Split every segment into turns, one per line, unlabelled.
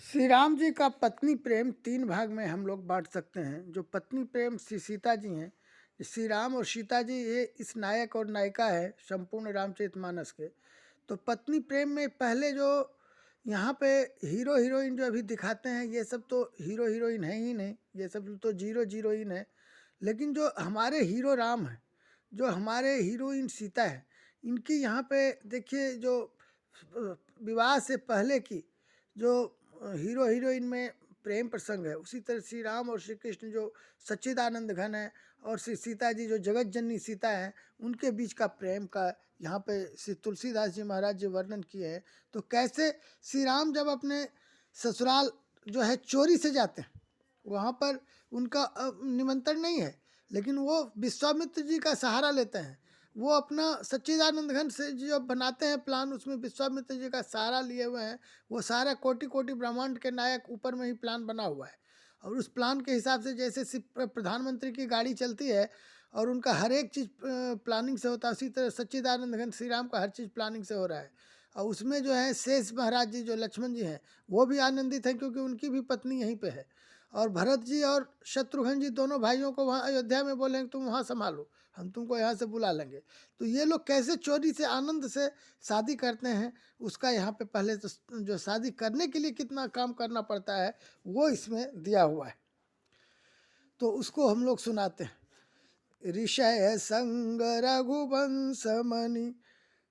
श्री राम जी का पत्नी प्रेम तीन भाग में हम लोग बांट सकते हैं। जो पत्नी प्रेम श्री सीता जी हैं, श्री राम और सीता जी ये इस नायक और नायिका है संपूर्ण रामचरितमानस के। तो पत्नी प्रेम में पहले जो यहाँ पे हीरो हीरोइन जो अभी दिखाते हैं, ये सब तो हीरो हीरोइन है ही नहीं, ये सब तो जीरो जीरोइन है। लेकिन जो हमारे हीरो राम है, जो हमारे हीरोइन सीता है, इनकी यहाँ पे देखिए जो विवाह से पहले की जो हीरो हीरोइन में प्रेम प्रसंग है, उसी तरह श्री राम और श्री कृष्ण जो सच्चिदानंद घन है और श्री सीता जी जो जगत जननी सीता है, उनके बीच का प्रेम का यहाँ पे श्री तुलसीदास जी महाराज जी वर्णन किए हैं। तो कैसे श्री राम जब अपने ससुराल जो है चोरी से जाते हैं, वहाँ पर उनका निमंत्रण नहीं है, लेकिन वो विश्वामित्र जी का सहारा लेते हैं। वो अपना सच्चिदानंद घन से जो बनाते हैं प्लान, उसमें विश्वामित्र जी का सहारा लिए हुए हैं। वो सारा कोटि कोटि ब्रह्मांड के नायक ऊपर में ही प्लान बना हुआ है, और उस प्लान के हिसाब से जैसे प्रधानमंत्री की गाड़ी चलती है और उनका हर एक चीज़ प्लानिंग से होता है, उसी तरह सच्चिदानंद घन श्री राम का हर चीज़ प्लानिंग से हो रहा है। और उसमें जो है शेष महाराज जी जो लक्ष्मण जी हैं, वो भी आनंदित हैं क्योंकि उनकी भी पत्नी यहीं पे है। और भरत जी और शत्रुघ्न जी दोनों भाइयों को वहाँ अयोध्या में बोलेंगे तुम वहाँ संभालो, हम तुमको यहाँ से बुला लेंगे। तो ये लोग कैसे चोरी से आनंद से शादी करते हैं, उसका यहाँ पे पहले तो जो शादी करने के लिए कितना काम करना पड़ता है वो इसमें दिया हुआ है। तो उसको हम लोग सुनाते हैं। ऋषय संग रघुवंश मणि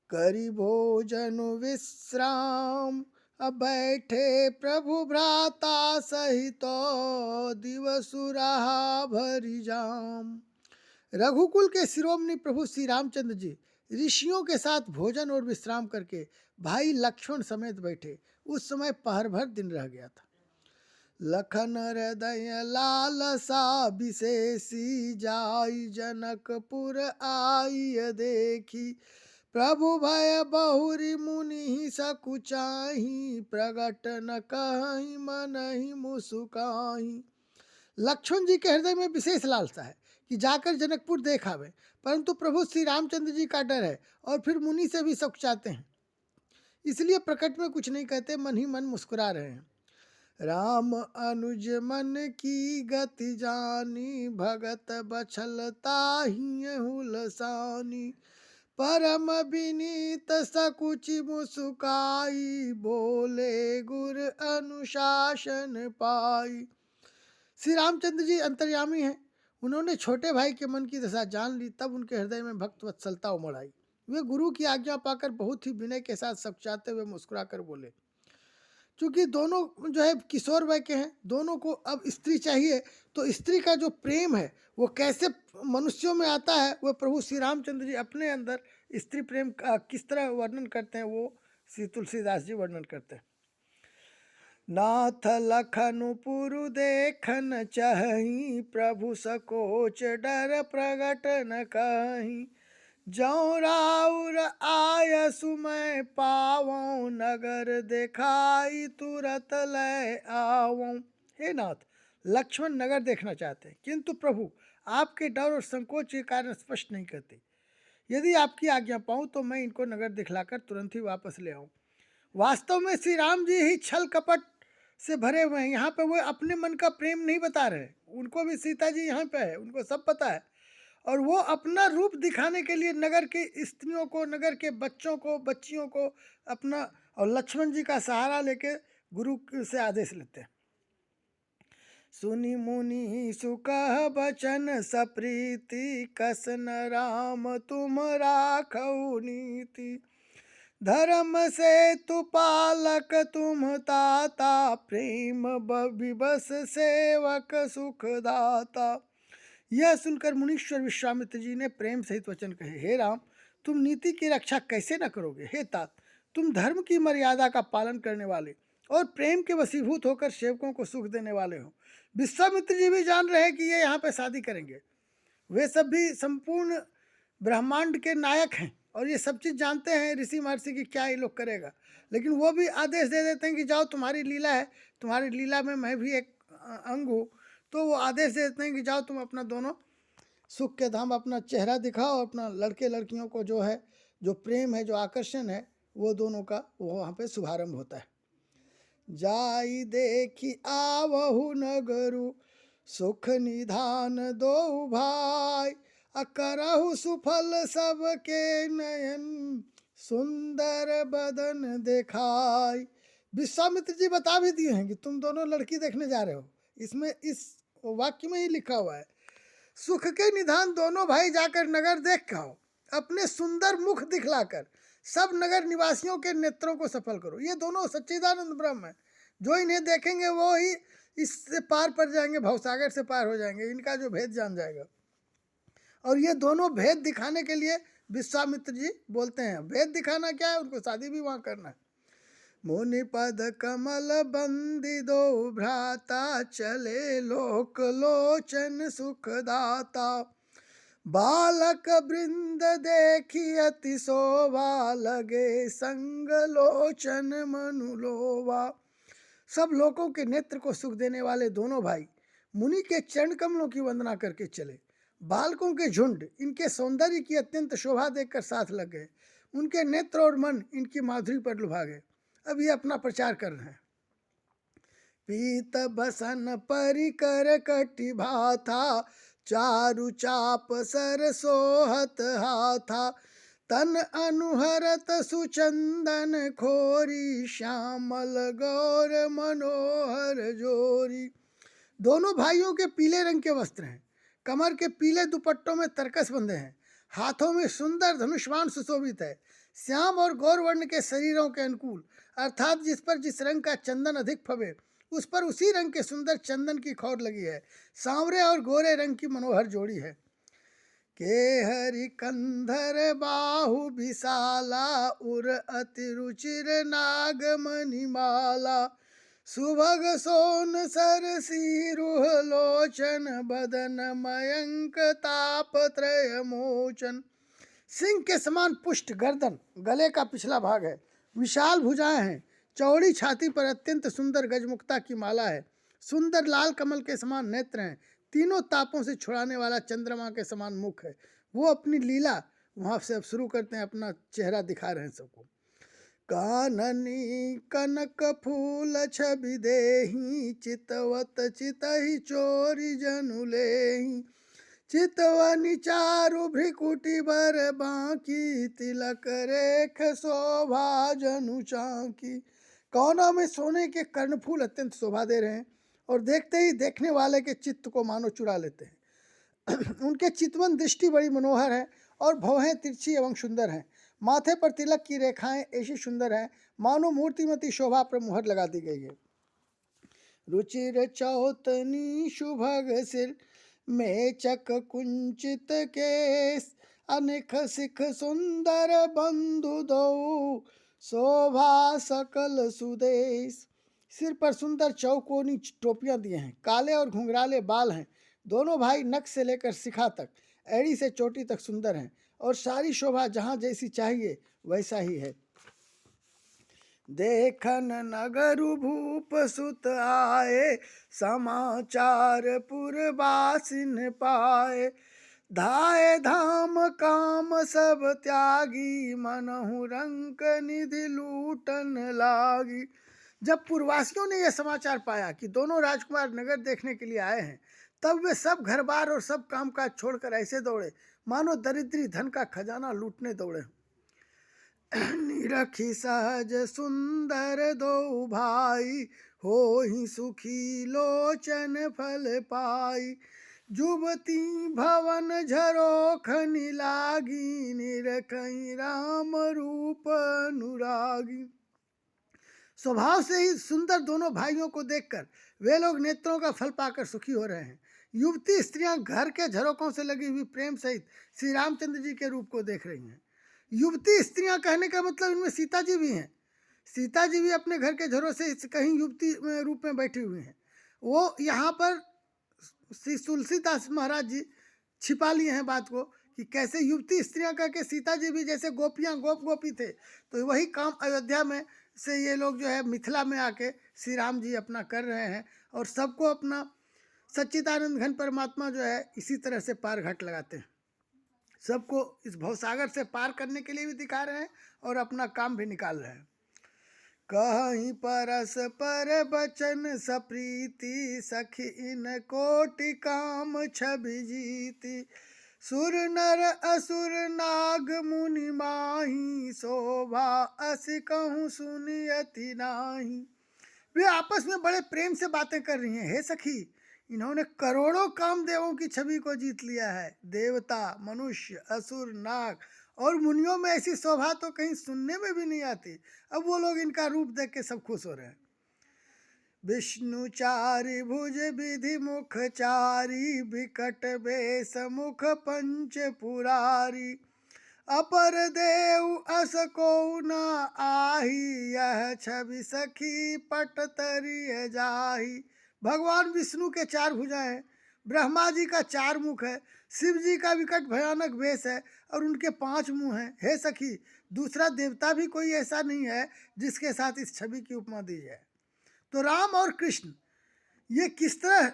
करि भोजन विश्राम, अब बैठे प्रभु भ्राता सहित दिवसु रहा भरी जाम। रघुकुल के शिरोमणि प्रभु श्री रामचंद्र जी ऋषियों के साथ भोजन और विश्राम करके भाई लक्ष्मण समेत बैठे। उस समय पहर भर दिन रह गया था। लखन हृदय लालसा विशेषी जाई, जनकपुर आई देखी, प्रभु भय बहुरी मुनि सकुचाही, प्रगट न कहीं मन ही मुसुकाही। लक्ष्मण जी के हृदय में विशेष लालसा है कि जाकर जनकपुर देख आवे, परंतु प्रभु श्री रामचंद्र जी का डर है और फिर मुनि से भी सकुचाते हैं, इसलिए प्रकट में कुछ नहीं कहते, मन ही मन मुस्कुरा रहे हैं। राम अनुज मन की गति जानी, भगत बछलता ही हुलसानी, परम विनीत सकुचि मुस्काई, बोले गुर अनुशासन पाई। श्री रामचंद्र जी अंतर्यामी हैं, उन्होंने छोटे भाई के मन की दशा जान ली, तब उनके हृदय में भक्त वत्सलता उमड़ आई। वे गुरु की आज्ञा पाकर बहुत ही विनय के साथ सकुचाते हुए मुस्कुरा कर बोले। क्योंकि दोनों जो है किशोर वय के हैं, दोनों को अब स्त्री चाहिए, तो स्त्री का जो प्रेम है वो कैसे मनुष्यों में आता है, वो प्रभु श्री रामचंद्र जी अपने अंदर स्त्री प्रेम का किस तरह वर्णन करते हैं, वो श्री तुलसीदास जी वर्णन करते हैं। नाथ लखनु पुरु देखन चाही, प्रभु सकोच डर प्रगट न कहीं, जौ राउर आय सुमय पावों, नगर दिखाई तुरत लय आवों। हे नाथ, लक्ष्मण नगर देखना चाहते हैं, किंतु प्रभु आपके डर और संकोच के कारण स्पष्ट नहीं करते। यदि आपकी आज्ञा पाऊं तो मैं इनको नगर दिखलाकर तुरंत ही वापस ले आऊं। वास्तव में श्री राम जी ही छल कपट से भरे हुए हैं। यहाँ पे वो अपने मन का प्रेम नहीं बता रहे, उनको भी सीता जी यहाँ पे है, उनको सब पता है, और वो अपना रूप दिखाने के लिए नगर की स्त्रियों को, नगर के बच्चों को, बच्चियों को अपना, और लक्ष्मण जी का सहारा लेके गुरु से आदेश लेते हैं। सुनि मुनि सुकह बचन सप्रीति, कसन राम तुम राखऊ नीति, धर्म से तु पालक तुम ताता, प्रेम विबस सेवक सुख दाता। यह सुनकर मुनीश्वर विश्वामित्र जी ने प्रेम सहित वचन कहे। हे राम, तुम नीति की रक्षा कैसे न करोगे। हे तात, तुम धर्म की मर्यादा का पालन करने वाले और प्रेम के वशीभूत होकर सेवकों को सुख देने वाले हो। विश्वामित्र जी भी जान रहे हैं कि ये यहाँ पे शादी करेंगे, वे सब भी संपूर्ण ब्रह्मांड के नायक हैं और ये सब चीज़ जानते हैं ऋषि महर्षि की क्या ये लोग करेगा, लेकिन वो भी आदेश दे देते हैं कि जाओ, तुम्हारी लीला है, तुम्हारी लीला में मैं भी एक अंग हूँ। तो वो आदेश दे देते हैं कि जाओ तुम अपना दोनों सुख के धाम अपना चेहरा दिखाओ, अपना लड़के लड़कियों को जो है, जो प्रेम है, जो आकर्षण है, वो दोनों का वो वहाँ पे शुभारंभ होता है। जाई देखी आवहु नगरु सुख निधान दो भाई। अकरहु सुफल सबके नयन सुंदर बदन देखाई। विश्वामित्र जी बता भी दिए हैं कि तुम दोनों लड़की देखने जा रहे हो, इसमें इस वाक्य में ही लिखा हुआ है। सुख के निधान दोनों भाई जाकर नगर देख के आओ, अपने सुंदर मुख दिखलाकर सब नगर निवासियों के नेत्रों को सफल करो। ये दोनों सच्चिदानंद ब्रह्म है, जो इन्हें देखेंगे वो ही इससे पार पर जाएंगे, भवसागर से पार हो जाएंगे, इनका जो भेद जान जाएगा। और ये दोनों भेद दिखाने के लिए विश्वामित्र जी बोलते हैं। भेद दिखाना क्या है, उनको शादी भी वहां करना है। मुनि पद कमल बंदी दो भ्राता चले लोक लोचन सुखदाता। बालक वृंद देखी अति शोभा लगे संग लोचन मनुलोवा। सब लोगों के नेत्र को सुख देने वाले दोनों भाई मुनि के चरण कमलों की वंदना करके चले। बालकों के झुंड इनके सौंदर्य की अत्यंत शोभा देखकर साथ लग गए। उनके नेत्र और मन इनकी माधुरी पर लुभा गए। अब ये अपना प्रचार कर रहे हैं। पीत बसन परिकर कटि भाथा चारु चाप सर सोहत हाथा। तन अनुहरत सुचंदन खोरी श्यामल गौर मनोहर जोरी। दोनों भाइयों के पीले रंग के वस्त्र हैं, कमर के पीले दुपट्टों में तरकस बंधे हैं, हाथों में सुंदर धनुष्वाण सुशोभित है। श्याम और गौर वर्ण के शरीरों के अनुकूल, अर्थात जिस पर जिस रंग का चंदन अधिक फबे उस पर उसी रंग के सुंदर चंदन की खौर लगी है। सांवरे और गोरे रंग की मनोहर जोड़ी है। के हरि कंधर बाहु विशाला उर अति रुचिर नाग मणिमाला। सुभग सोन सर सीरुह लोचन बदन मयंक ताप त्रय मोचन। सिंह के समान पुष्ट गर्दन, गले का पिछला भाग है, विशाल भुजाएं हैं, चौड़ी छाती पर अत्यंत सुंदर गजमुक्ता की माला है, सुंदर लाल कमल के समान नेत्र हैं, तीनों तापों से छुड़ाने वाला चंद्रमा के समान मुख है। वो अपनी लीला वहां से अब शुरू करते हैं, अपना चेहरा दिखा रहे हैं सबको। काननी कनक फूल छवि देही चितवत चितहि चोरी जनु लेही। चितवनी चारु भ्रिकुटी बर बांकी तिलक रेख शोभा जनु चांकी। कौना में सोने के कर्णफूल अत्यंत शोभा दे रहे हैं और देखते ही देखने वाले के चित्त को मानो चुरा लेते हैं। उनके चितवन दृष्टि बड़ी मनोहर है और भौहें तिरछी एवं सुंदर हैं। माथे पर तिलक की रेखाएं ऐसी सुंदर हैं मानो मूर्तिमती शोभा पर मुहर लगा दी गई है। रुचिर चौतनी शुभग सिर मेचक कुंचित केस। अनेक सिख सुंदर बंधु दो शोभा सकल सुदेश। सिर पर सुंदर चौकोनी टोपियां दिए हैं, काले और घुंघराले बाल हैं। दोनों भाई नक से लेकर शिखा तक, एड़ी से चोटी तक सुंदर हैं और सारी शोभा जहां जैसी चाहिए वैसा ही है। देखन नगरु भूप सुत आए समाचार पुरवासिन पाए। धाय धाम काम सब त्यागी मनहु रंक निधि लूटन लागी। जब पुरवासियों ने यह समाचार पाया कि दोनों राजकुमार नगर देखने के लिए आए हैं, तब वे सब घर बार और सब काम काज छोड़कर ऐसे दौड़े मानो दरिद्री धन का खजाना लूटने दौड़े। निरखी सहज सुंदर दो भाई हो ही सुखी लोचन फल पाई। जुबती भवन झरोखनि लागी निरखई राम रूप अनुरागी। स्वभाव से ही सुंदर दोनों भाइयों को देखकर वे लोग नेत्रों का फल पाकर सुखी हो रहे हैं। युवती स्त्रियां घर के झरोकों से लगी हुई प्रेम सहित श्री रामचंद्र जी के रूप को देख रही हैं। युवती स्त्रियां कहने का मतलब इनमें सीता जी भी हैं। सीता जी भी अपने घर के झरों से कहीं युवती रूप में बैठी हुई हैं। वो यहाँ पर श्री तुलसीदास महाराज जी छिपा लिए हैं बात को कि कैसे युवती स्त्रियां कह के सीता जी भी जैसे गोपियां गोपी थे, तो वही काम अयोध्या में से ये लोग जो है मिथिला में आके श्री राम जी अपना कर रहे हैं और सबको अपना सच्चिदानंद घन परमात्मा जो है इसी तरह से पार घाट लगाते हैं। सबको इस भवसागर से पार करने के लिए भी दिखा रहे हैं और अपना काम भी निकाल रहे हैं। कहीं परस पर बचन सप्रीति, सखी इन कोटि काम छवि जीती। सुर नर असुर नाग मुनि माही, शोभा अस कहूँ सुनियति नाही। वे आपस में बड़े प्रेम से बातें कर रही हैं। हे सखी, इन्होंने करोड़ों कामदेवों की छवि को जीत लिया है। देवता, मनुष्य, असुर, नाग और मुनियों में ऐसी शोभा तो कहीं सुनने में भी नहीं आती। अब वो लोग इनका रूप देख के सब खुश हो रहे हैं। विष्णु चारि भुज विधि मुख चारी, विकट बेस मुख पंच पुरारी। अपर देव अस को न आही, यह छवि सखी पट तरिय जाही। भगवान विष्णु के 4 भुजाएं हैं, ब्रह्मा जी का 4 मुख है, शिव जी का विकट भयानक वेश है और उनके 5 मुंह हैं। हे सखी, दूसरा देवता भी कोई ऐसा नहीं है जिसके साथ इस छवि की उपमा दी जाए। तो राम और कृष्ण ये किस तरह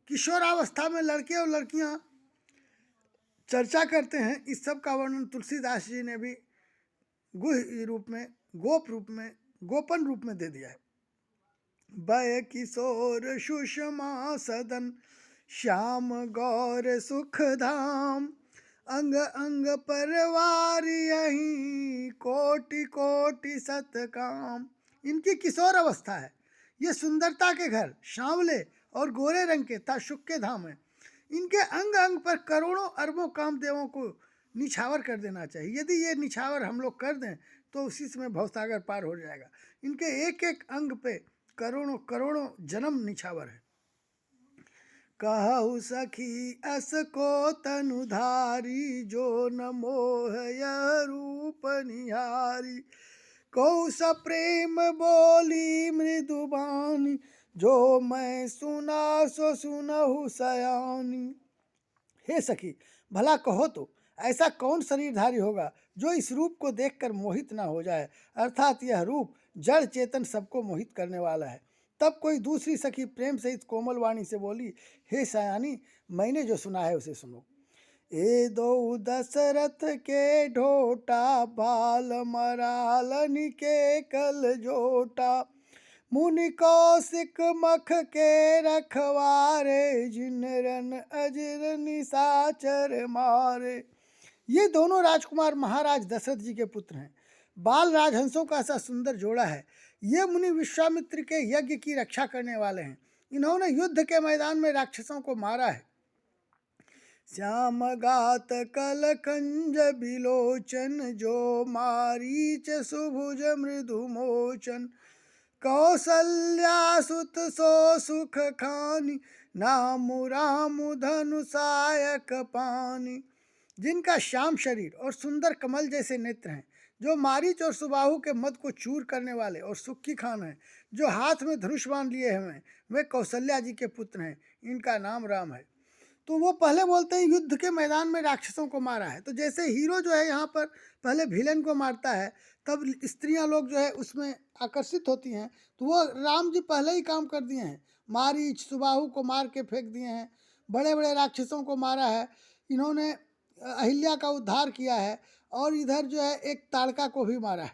किशोरावस्था में लड़के और लड़कियां चर्चा करते हैं, इस सब का वर्णन तुलसीदास जी ने भी गुह रूप में, गोप रूप में, गोपन रूप में दे दिया है। बय किशोर सुषमा सदन, श्याम गौर सुख धाम। अंग अंग परवार यही, कोटि कोटि सतकाम। इनकी किशोर अवस्था है। ये सुंदरता के घर, सांवले और गोरे रंग के ता सुख के धाम है। इनके अंग अंग पर करोड़ों अरबों कामदेवों को निछावर कर देना चाहिए। यदि ये निछावर हम लोग कर दें तो उसी समय भवसागर पार हो जाएगा। इनके एक एक अंग पे करोड़ों करोड़ों जन्म निछावर है। कहु सखी अस को तनुधारी, जो न मोह यह रूप निहारी। कौ सप्रेम बोली मृदुबानी, जो मैं सुना सो सुनहु सयानी। हे सखी, भला कहो तो ऐसा कौन शरीरधारी होगा जो इस रूप को देखकर मोहित ना हो जाए। अर्थात यह रूप जड़ चेतन सबको मोहित करने वाला है। तब कोई दूसरी सखी प्रेम से इस कोमल वाणी से बोली, हे सयानी, मैंने जो सुना है उसे सुनो। ए दो दशरथ के ढोटा, बाल मरालनि के कल जोटा। मुनि कौशिक मख के रखवारे, जिन रन अजर निशाचर मारे। ये दोनों राजकुमार महाराज दशरथ जी के पुत्र हैं। बाल राजहंसों का ऐसा सुंदर जोड़ा है। ये मुनि विश्वामित्र के यज्ञ की रक्षा करने वाले हैं। इन्होंने युद्ध के मैदान में राक्षसों को मारा है। श्याम गात कल कंज बिलोचन, जो मारीच सुभुज मृदु मोचन। कौसल्या सुत सो सुख खानी, नामु रामु धनु सायक पानी। जिनका श्याम शरीर और सुंदर कमल जैसे नेत्र हैं, जो मारीच और सुबाहु के मद को चूर करने वाले और सुखी खान हैं, जो हाथ में धनुष बांध लिए हुए हैं, वे कौशल्या जी के पुत्र हैं। इनका नाम राम है। तो वो पहले बोलते हैं युद्ध के मैदान में राक्षसों को मारा है। तो जैसे हीरो जो है यहाँ पर पहले विलेन को मारता है, तब स्त्रियां लोग जो है उसमें आकर्षित होती हैं। तो वो राम जी पहले ही काम कर दिए हैं। मारीच सुबाहु को मार के फेंक दिए हैं, बड़े बड़े राक्षसों को मारा है। इन्होंने अहिल्या का उद्धार किया है और इधर जो है एक ताड़का को भी मारा है।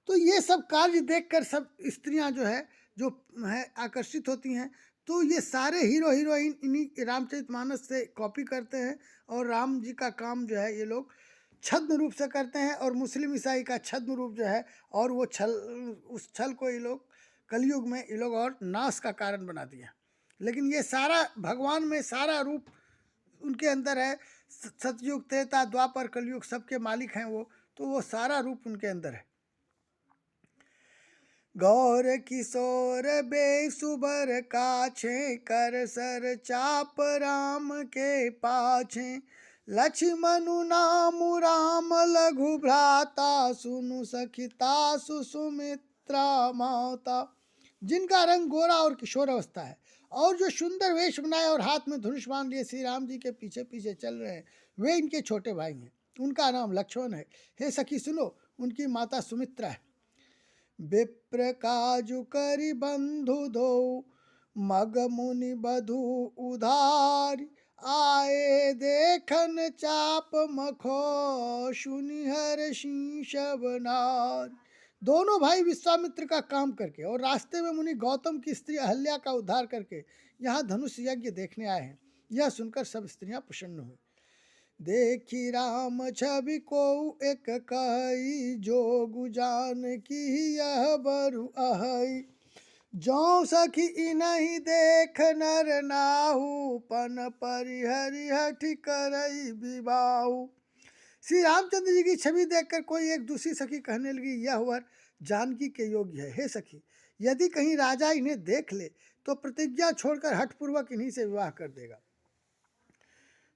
तो ये सब कार्य देखकर सब स्त्रियां जो है आकर्षित होती हैं। तो ये सारे हीरो हीरोइन इन्हीं रामचरितमानस से कॉपी करते हैं और राम जी का काम जो है ये लोग छद्म रूप से करते हैं। और मुस्लिम ईसाई का छद्म रूप जो है, और वो उस छल को ये लोग कलयुग में ये लोग और नाश का कारण बना दिया। लेकिन ये सारा भगवान में सारा रूप उनके अंदर है। सतयुग, त्रेता, द्वापर, कलयुग सबके मालिक हैं वो। तो वो सारा रूप उनके अंदर है। गौर किशोर बेसुबर काछे, कर सर चाप राम के पाछे। लक्ष्मणु नामु राम लघु भ्राता, सुनु सखिता सुमित्रा माता। जिनका रंग गोरा और किशोर अवस्था है और जो सुंदर वेश बनाए और हाथ में धनुष बांध लिए श्री राम जी के पीछे पीछे चल रहे हैं, वे इनके छोटे भाई हैं। उनका नाम लक्ष्मण है। हे सखी सुनो, उनकी माता सुमित्रा है। विप्र काजु करि बंधु दो, मग मुनि बधु उधार। आए देखन चाप मखो, सुनिहर शीश बनार। दोनों भाई विश्वामित्र का काम करके और रास्ते में मुनि गौतम की स्त्री अहल्या का उद्धार करके यहाँ धनुष यज्ञ देखने आए हैं। यह सुनकर सब स्त्रियां प्रसन्न हुई। देखी राम छवि को एक कही, जोगु जान की यह बरु अहई। जौ सखी इनहि देख नर नाहु, पन परिहरि हठि करई विवाहु। श्री रामचंद्र जी की छवि देखकर कोई एक दूसरी सखी कहने लगी, यह वर जानकी के योग्य है। हे सखी, यदि कहीं राजा इन्हें देख ले तो प्रतिज्ञा छोड़कर हठपूर्वक इन्हीं से विवाह कर देगा।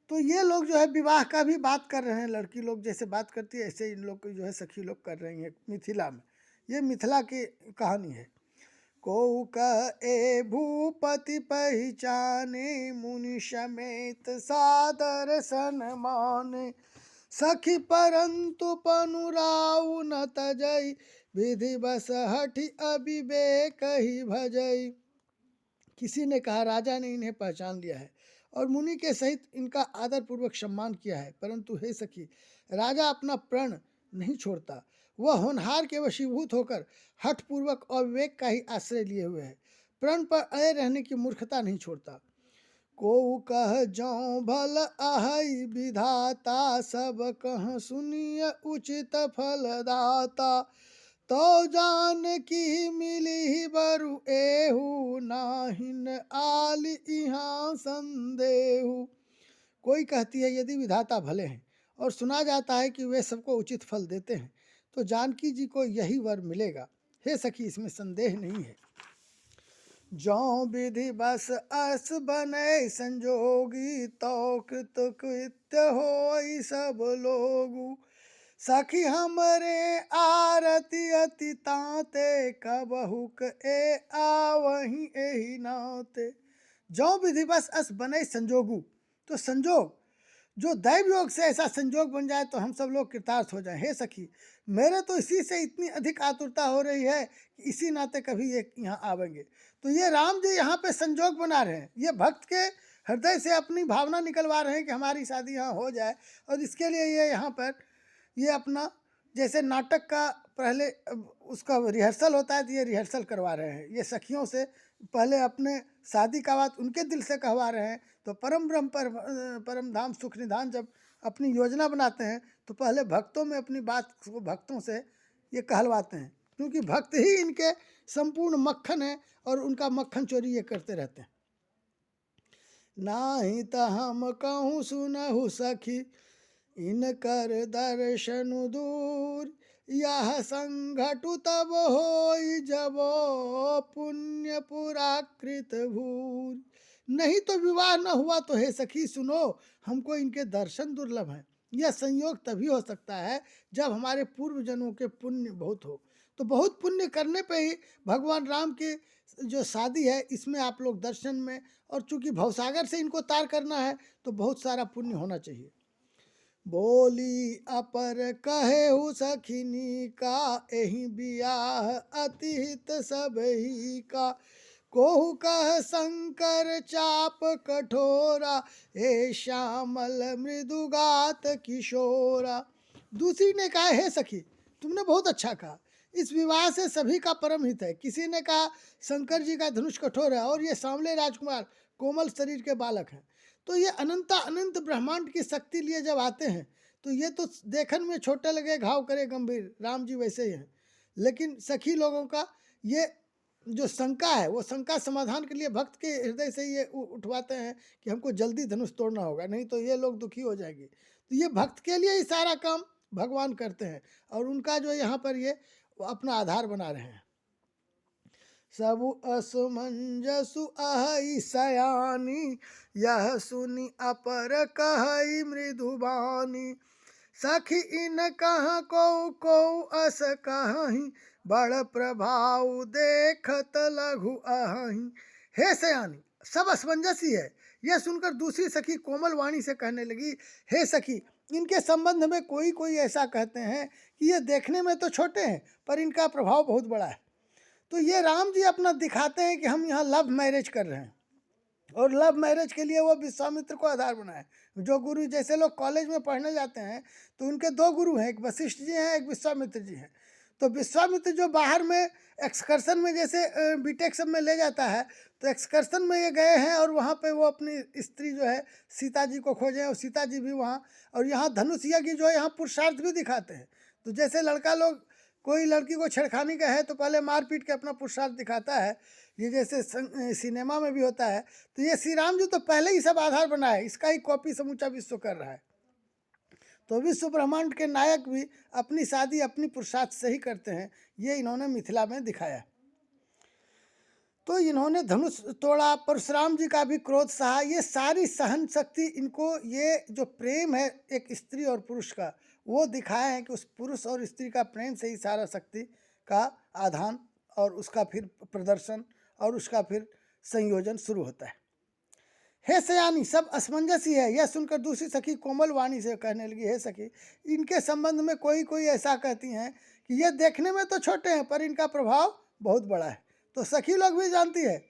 तो ये लोग जो है विवाह का भी बात कर रहे हैं। लड़की लोग जैसे बात करती है ऐसे इन लोग जो है सखी लोग कर रही हैं मिथिला में। ये मिथिला की कहानी है। को कहे भूपति पहचाने, मुनि समेत सादर सन्माने। सखी परंतु पनुराउ न तजई, विधि बस हठि अविवेक ही भजई। किसी ने कहा राजा ने इन्हें पहचान लिया है और मुनि के सहित इनका आदर पूर्वक सम्मान किया है, परंतु हे सखी, राजा अपना प्रण नहीं छोड़ता। वह होनहार के वशीभूत होकर हठपूर्वक और विवेक का ही आश्रय लिए हुए है। प्रण पर अड़े रहने की मूर्खता नहीं छोड़ता। को कह जौ भल अहई विधाता, सब कह सुनिय उचित फलदाता। तो जान की मिली बरु एहू, नाहिन आल इहाँ संदेहू। कोई कहती है यदि विधाता भले हैं और सुना जाता है कि वे सबको उचित फल देते हैं, तो जानकी जी को यही वर मिलेगा। हे सखी, इसमें संदेह नहीं है। जौ विधि बस अस बने संजोगी, तो कृत कृत्य होई सब लोगु। सखी हमरे आरती अति ताते, कबहुक ए आवही एहि नाते। जौ विधि बस अस बने संजोगु, तो संजोग जो दैव योग से ऐसा संजोग बन जाए तो हम सब लोग कृतार्थ हो जाएं। हे सखी, मेरे तो इसी से इतनी अधिक आतुरता हो रही है कि इसी नाते कभी ये यहाँ आवेंगे। तो ये राम जी यहाँ पे संजोग बना रहे हैं। ये भक्त के हृदय से अपनी भावना निकलवा रहे हैं कि हमारी शादी यहाँ हो जाए, और इसके लिए ये यहाँ पर ये अपना जैसे नाटक का पहले उसका रिहर्सल होता है, तो ये रिहर्सल करवा रहे हैं। ये सखियों से पहले अपने शादी का बात उनके दिल से कहवा रहे हैं। तो परम ब्रह्म परम धाम सुख निधान जब अपनी योजना बनाते हैं तो पहले भक्तों में अपनी बात को भक्तों से ये कहलवाते हैं, क्योंकि भक्त ही इनके संपूर्ण मक्खन है और उनका मक्खन चोरी ये करते रहते हैं। नाही त हम कहूँ सुनहु सखी, इनकर दर्शन दूर। यह संघटु तब होई, जबो पुण्य पुराकृत भूर। नहीं तो विवाह न हुआ तो हे सखी सुनो, हमको इनके दर्शन दुर्लभ हैं। यह संयोग तभी हो सकता है जब हमारे पूर्व जन्मों के पुण्य बहुत हो। तो बहुत पुण्य करने पे ही भगवान राम की जो शादी है इसमें आप लोग दर्शन में, और चूंकि भवसागर से इनको तार करना है तो बहुत सारा पुण्य होना चाहिए। बोली अपर कहे सखिनी का, एहि बियाह अतिहित सब ही का। कोहु कह शंकर चाप कठोरा, हे श्यामल मृदुगात किशोरा। दूसरी ने कहा, हे सखी, तुमने बहुत अच्छा कहा, इस विवाह से सभी का परम हित है। किसी ने कहा शंकर जी का धनुष कठोर है और ये सांवले राजकुमार कोमल शरीर के बालक हैं। तो ये अनंत ब्रह्मांड की शक्ति लिए जब आते हैं तो ये तो देखन में छोटे लगे, घाव करे गंभीर, राम जी वैसे ही हैं। लेकिन सखी लोगों का ये जो शंका है वो शंका समाधान के लिए भक्त के हृदय से ये उठवाते हैं कि हमको जल्दी धनुष तोड़ना होगा, नहीं तो ये लोग दुखी हो जाएंगे। तो ये भक्त के लिए ही सारा काम भगवान करते हैं और उनका जो यहाँ पर ये अपना आधार बना रहे हैं। सबु असमंजसु अहई सयानी, यह सुनी अपर कहई मृदुबानी। सखी इन कह को अस कहीं, बड़ प्रभाव देखत लघु अहई। हे सयानी, सब असमंजस ही है। यह सुनकर दूसरी सखी कोमल वाणी से कहने लगी, हे सखी, इनके संबंध में कोई ऐसा कहते हैं कि ये देखने में तो छोटे हैं पर इनका प्रभाव बहुत बड़ा है। तो ये राम जी अपना दिखाते हैं कि हम यहाँ लव मैरिज कर रहे हैं, और लव मैरिज के लिए वो विश्वामित्र को आधार बनाए। जो गुरु, जैसे लोग कॉलेज में पढ़ने जाते हैं तो उनके दो गुरु हैं, एक वशिष्ठ जी हैं, एक विश्वामित्र जी हैं। तो विश्वामित्र जो बाहर में एक्सकर्शन में जैसे बीटेक सब में ले जाता है, तो एक्सकर्शन में ये गए हैं और वहाँ पे वो अपनी स्त्री जो है सीता जी को खोजे और सीता जी भी वहाँ। और यहाँ धनुष यज्ञ जो है यहाँ पुरुषार्थ भी दिखाते हैं। तो जैसे लड़का लोग कोई लड़की को छेड़खानी का है तो पहले मार पीट के अपना पुरुषार्थ दिखाता है, ये जैसे सिनेमा में भी होता है। तो ये श्री राम जी तो पहले ही सब आधार बना है, इसका ही कॉपी समूचा विश्व कर रहा है। तो विश्व ब्रह्मांड के नायक भी अपनी शादी अपनी पुरुषार्थ से ही करते हैं, ये इन्होंने मिथिला में दिखाया। तो इन्होंने धनुष तोड़ा, परशुराम जी का भी क्रोध सहा। ये सारी सहन शक्ति इनको, ये जो प्रेम है एक स्त्री और पुरुष का, वो दिखाया है कि उस पुरुष और स्त्री का प्रेम से ही सारा शक्ति का आधान और उसका फिर प्रदर्शन और उसका फिर संयोजन शुरू होता है। हे सयानी, सब असमंजस ही है। यह सुनकर दूसरी सखी कोमल वाणी से कहने लगी, हे सखी, इनके संबंध में कोई कोई ऐसा कहती हैं कि ये देखने में तो छोटे हैं पर इनका प्रभाव बहुत बड़ा है। तो सखी लोग भी जानती है,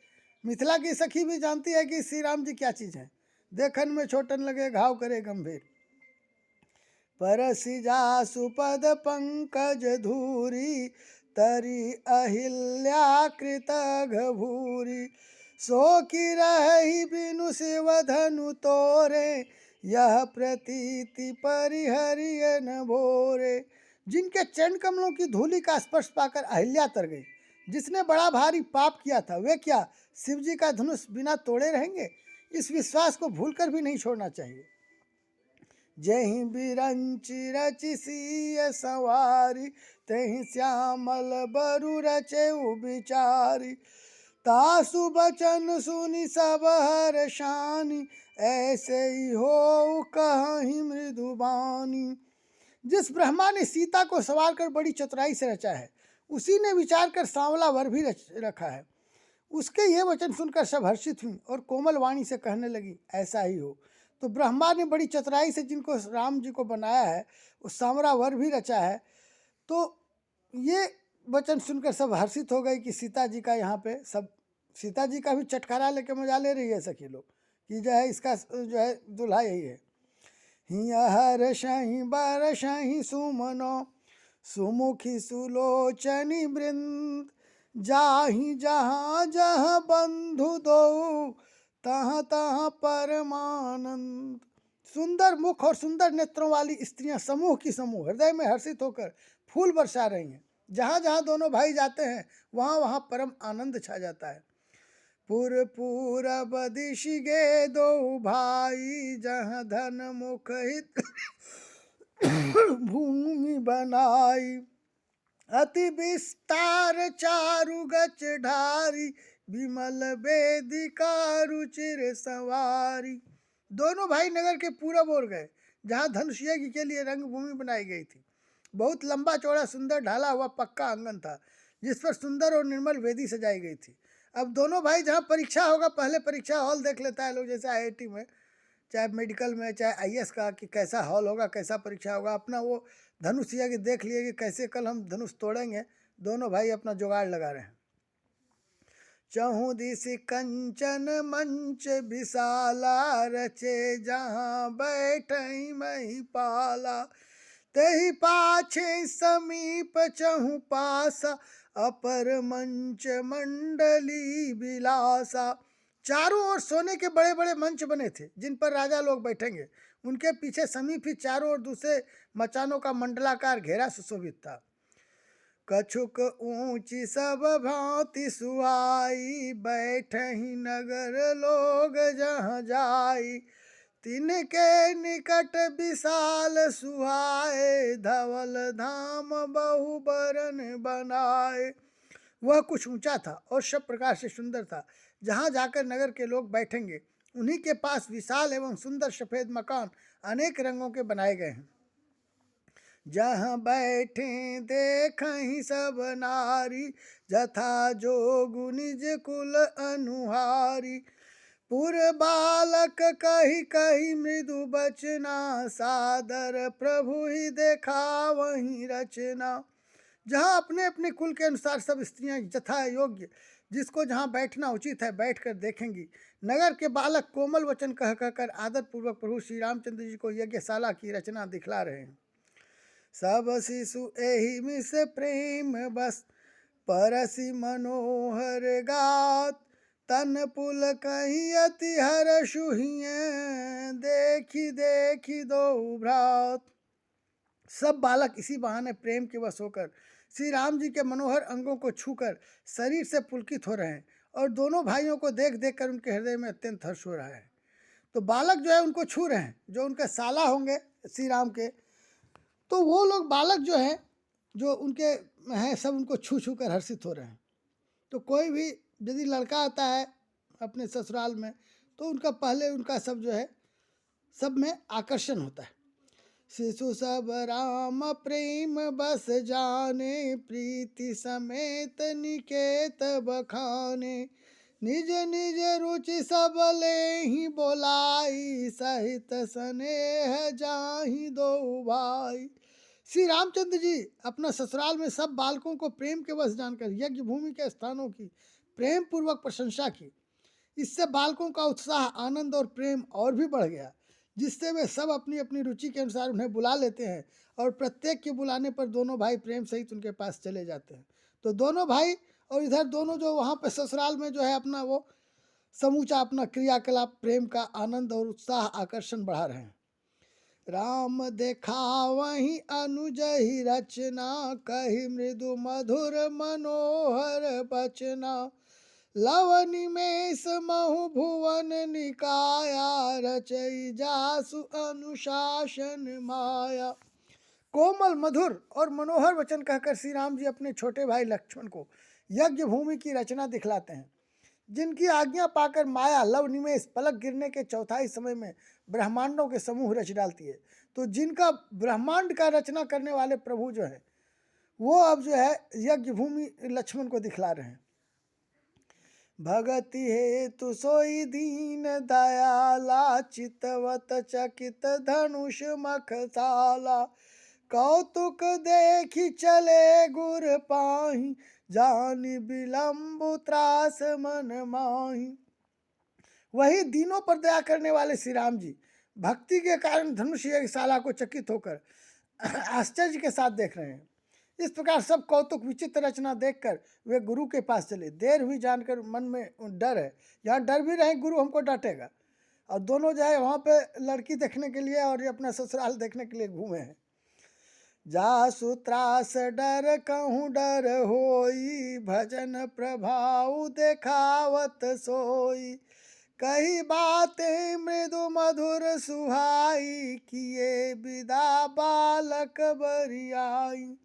मिथिला की सखी भी जानती है कि श्री राम जी क्या चीज़ है। देखन में छोटन लगे घाव करे गंभीर, परसि जासु पद पंकज धूरी, तरी अहिल्या कृत घभूरी, सो की रही बिनु शिव धनु तोरे, यह प्रतीति परिहरिय न भोरे। जिनके चरण कमलों की धूलि का स्पर्श पाकर अहिल्या तर गई, जिसने बड़ा भारी पाप किया था, वे क्या शिव जी का धनुष बिना तोड़े रहेंगे? इस विश्वास को भूलकर भी नहीं छोड़ना चाहिए। जही बिरंची रचि सिय सवारी, तही श्यामल बरु रचे विचारी, तासु बचन सुनी सब हर्षानी, ऐसे ही हो कहीं मृदुबानी। जिस ब्रह्मा ने सीता को सवार कर बड़ी चतुराई से रचा है, उसी ने विचार कर सांवला वर भी रखा है। उसके ये वचन सुनकर सब हर्षित हुई और कोमल वाणी से कहने लगी, ऐसा ही हो। तो ब्रह्मा ने बड़ी चतुराई से जिनको राम जी को बनाया है, उस सांवरा वर भी रचा है। तो ये वचन सुनकर सब हर्षित हो गए कि सीता जी का यहाँ पे सब, सीता जी का भी चटकारा लेके मजा ले रही है सखी लोग कि जो है इसका जो है दूल्हा यही है। हिया हर्षहि बरषहि सुमनो, सुमुखी सुलोचनी वृंद, जाहि जहाँ जहाँ बंधु दो, तहाँ तहाँ परमानंद। सुंदर मुख और सुंदर नेत्रों वाली स्त्रियां समूह की समूह हृदय में हर्षित होकर फूल बरसा रही हैं। जहाँ जहाँ दोनों भाई जाते हैं वहाँ वहाँ परम आनंद छा जाता है। पुर पूरब दिश गे दो भाई, जहाँ धन मुख हित भूमि बनाई, अति विस्तार चारु गच ढारी, विमल वेदिका रुचिर सवारी। दोनों भाई नगर के पूरब ओर गए, जहाँ धनुष यज्ञ के लिए रंगभूमि बनाई गई थी। बहुत लंबा चौड़ा सुंदर ढाला हुआ पक्का आंगन था, जिस पर सुंदर और निर्मल वेदी सजाई गई थी। अब दोनों भाई जहाँ परीक्षा होगा, पहले परीक्षा हॉल देख लेता है लोग, जैसे IIT में, चाहे मेडिकल में, चाहे IAS का, कि कैसा हॉल होगा, कैसा परीक्षा होगा। अपना वो धनुष यज्ञ देख लिए कि कैसे कल हम धनुष तोड़ेंगे। दोनों भाई अपना जुगाड़ लगा रहे हैं। चहु दिस कंचन मंच विशाला, रचे जहाँ बैठई मही पाला, तेहि पाछे समीप चहु पासा, अपर मंच मंडली विलासा। चारों ओर सोने के बड़े बड़े मंच बने थे, जिन पर राजा लोग बैठेंगे। उनके पीछे समीप ही चारों ओर दूसरे मचानों का मंडलाकार घेरा सुशोभित था। कछुक ऊंची सब भांति सुहाई, बैठहि नगर लोग जहाँ जाई, तिनके निकट विशाल सुहाए, धवल धाम बहु बरन बनाए। वह कुछ ऊंचा था और सब प्रकार से सुंदर था। जहाँ जाकर नगर के लोग बैठेंगे, उन्हीं के पास विशाल एवं सुंदर सफेद मकान अनेक रंगों के बनाए गए हैं। जहाँ बैठे देखहि सब नारी, जथा जोगु निज कुल अनुहारी, पुर बालक कही कही मृदु बचना, सादर प्रभु ही देखा वही रचना। जहाँ अपने अपने कुल के अनुसार सब स्त्रियां जथा योग्य, जिसको जहाँ बैठना उचित है बैठकर देखेंगी। नगर के बालक कोमल वचन कह कहकर आदर पूर्वक प्रभु श्री रामचंद्र जी को यज्ञशाला की रचना दिखला रहे हैं। सब शिशु एहि मिस प्रेम बस, परसि मनोहर गात। तन पुल कहीं अति हर्षु हियँ, देखी देखी दो भ्रात। सब बालक इसी बहाने प्रेम के वश होकर श्री राम जी के मनोहर अंगों को छूकर शरीर से पुलकित हो रहे हैं, और दोनों भाइयों को देख देख कर उनके हृदय में अत्यंत हर्ष हो रहा है। तो बालक जो है उनको छू रहे हैं, जो उनके साला होंगे श्री राम के, तो वो लोग बालक जो हैं, जो उनके हैं, सब उनको छू छू कर हर्षित हो रहे हैं। तो कोई भी यदि लड़का आता है अपने ससुराल में, तो उनका पहले उनका सब जो है, सब में आकर्षण होता है। शिशु सब राम प्रेम बस जाने, प्रीति समेत निकेत बखाने। निज निज रुचि सब ले ही बोलाई, सहित स्नेह जाहि दो भाई। श्री रामचंद्र जी अपना ससुराल में सब बालकों को प्रेम के वश जानकर यज्ञ भूमि के स्थानों की प्रेम पूर्वक प्रशंसा की। इससे बालकों का उत्साह, आनंद और प्रेम और भी बढ़ गया, जिससे वे सब अपनी अपनी रुचि के अनुसार उन्हें बुला लेते हैं, और प्रत्येक के बुलाने पर दोनों भाई प्रेम सहित उनके पास चले जाते हैं। तो दोनों भाई और इधर दोनों जो वहाँ पे ससुराल में जो है अपना वो समूचा अपना क्रियाकलाप, प्रेम का आनंद और उत्साह, आकर्षण बढ़ा रहे हैं। राम देखा वहीं अनुज ही रचना, कही मृदु मधुर मनोहर बचना। लव निमेष महु भुवन निकाया, रचई जासु अनुशासन माया। कोमल, मधुर और मनोहर वचन कहकर श्री राम जी अपने छोटे भाई लक्ष्मण को यज्ञ भूमि की रचना दिखलाते हैं, जिनकी आज्ञा पाकर माया लव निमेष पलक गिरने के चौथाई समय में ब्रह्मांडों के समूह रच डालती है। तो जिनका ब्रह्मांड का रचना करने वाले प्रभु जो है, वो अब जो है यज्ञ भूमि लक्ष्मण को दिखला रहे हैं। भगति हेतु सोई दीन दयाला, चितवत चकित धनुष मखसाला। कौतुक देखी चले गुर पाही, जानि विलम्बु त्रास मन माही। वही दीनों पर दया करने वाले श्री राम जी भक्ति के कारण धनुष यज्ञशाला को चकित होकर आश्चर्य के साथ देख रहे हैं। इस प्रकार सब कौतुक विचित्र रचना देखकर वे गुरु के पास चले। देर हुई जानकर मन में डर है, यहाँ डर भी रहे गुरु हमको डांटेगा। और दोनों जो है वहाँ पे लड़की देखने के लिए और अपना ससुराल देखने के लिए घूमे हैं। जासु त्रास डर कहूँ डर होई, भजन प्रभाव देखावत सोई। कही बातें मृदु मधुर सुहाई, किए विदा बालक बरियाई।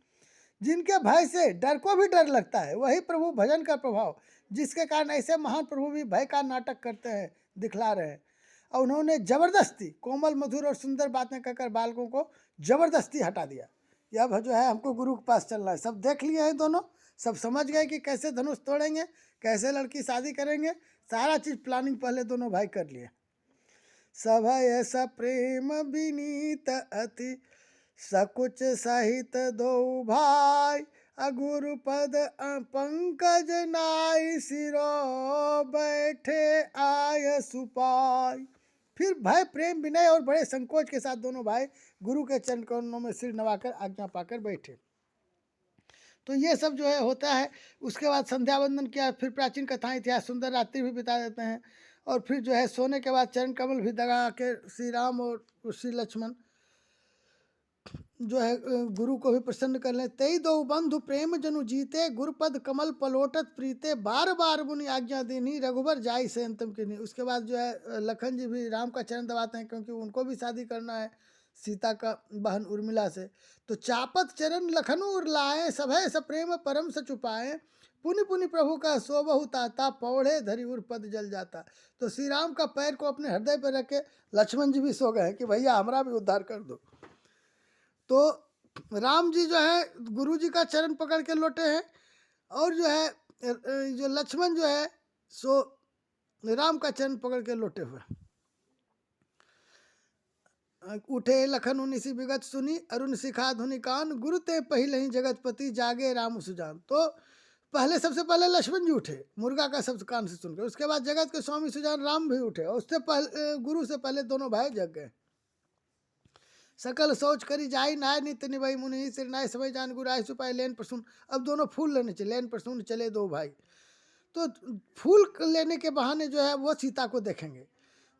जिनके भय से डर को भी डर लगता है, वही प्रभु भजन का प्रभाव, जिसके कारण ऐसे महान प्रभु भी भय का नाटक करते हैं, दिखला रहे हैं। और उन्होंने जबरदस्ती कोमल, मधुर और सुंदर बातें कहकर बालकों को जबरदस्ती हटा दिया। यह अब जो है हमको गुरु के पास चलना है। सब देख लिए हैं, दोनों सब समझ गए कि कैसे धनुष तोड़ेंगे, कैसे लड़की शादी करेंगे, सारा चीज प्लानिंग पहले दोनों भाई कर लिए। सभय सप्रेम विनीत अति, सकुच सहित दो भाई। अगुरु पद पंकज नाई, सिरो बैठे आय सुपाई। फिर भय, प्रेम, विनय और बड़े संकोच के साथ दोनों भाई गुरु के चरण कमलों में सिर नवाकर आज्ञा पाकर बैठे। तो ये सब जो है होता है। उसके बाद संध्या वंदन किया, फिर प्राचीन कथाएं, इतिहास, सुंदर रात्रि भी बिता देते हैं। और फिर जो है सोने के बाद चरण कमल भी दगा के श्री राम और श्री लक्ष्मण जो है गुरु को भी प्रसन्न कर लें। तेई दो बंधु प्रेम जनु जीते, गुरुपद कमल पलोटत प्रीते। बार बार मुनि आज्ञा देनी, रघुबर जाई से अंतम की। उसके बाद जो है लखन जी भी राम का चरण दबाते हैं, क्योंकि उनको भी शादी करना है सीता का बहन उर्मिला से। तो चापत चरण लखन उर लाए, सभय सप्रेम परम स छुपाए। पुनि पुनि प्रभु का सोबहु ताता, पौड़े धरी उर पद जल जाता। तो श्री राम का पैर को अपने हृदय पर रख के लक्ष्मण जी भी सो गए कि भैया हमारा भी उद्धार कर दो। तो राम जी जो है गुरु जी का चरण पकड़ के लौटे हैं, और जो है जो लक्ष्मण जो है सो राम का चरण पकड़ के लौटे हुए। उठे लखन उनिसी विगत सुनी, अरुण शिखा धुनि कान। गुरु ते पहले ही जगतपति, जागे राम सुजान। तो पहले सबसे पहले लक्ष्मण जी उठे मुर्गा का शब्द कान से सुनकर। उसके बाद जगत के स्वामी सुजान राम भी उठे, और उससे पहले गुरु से पहले दोनों भाई जग गए। सकल सोच करी जाई नाय नित्य निभई मुनि सिर नाय समय जान गुराय सुपाय लेन प्रसून। अब दोनों फूल लेने चले, लेन प्रसून चले दो भाई। तो फूल लेने के बहाने जो है वो सीता को देखेंगे।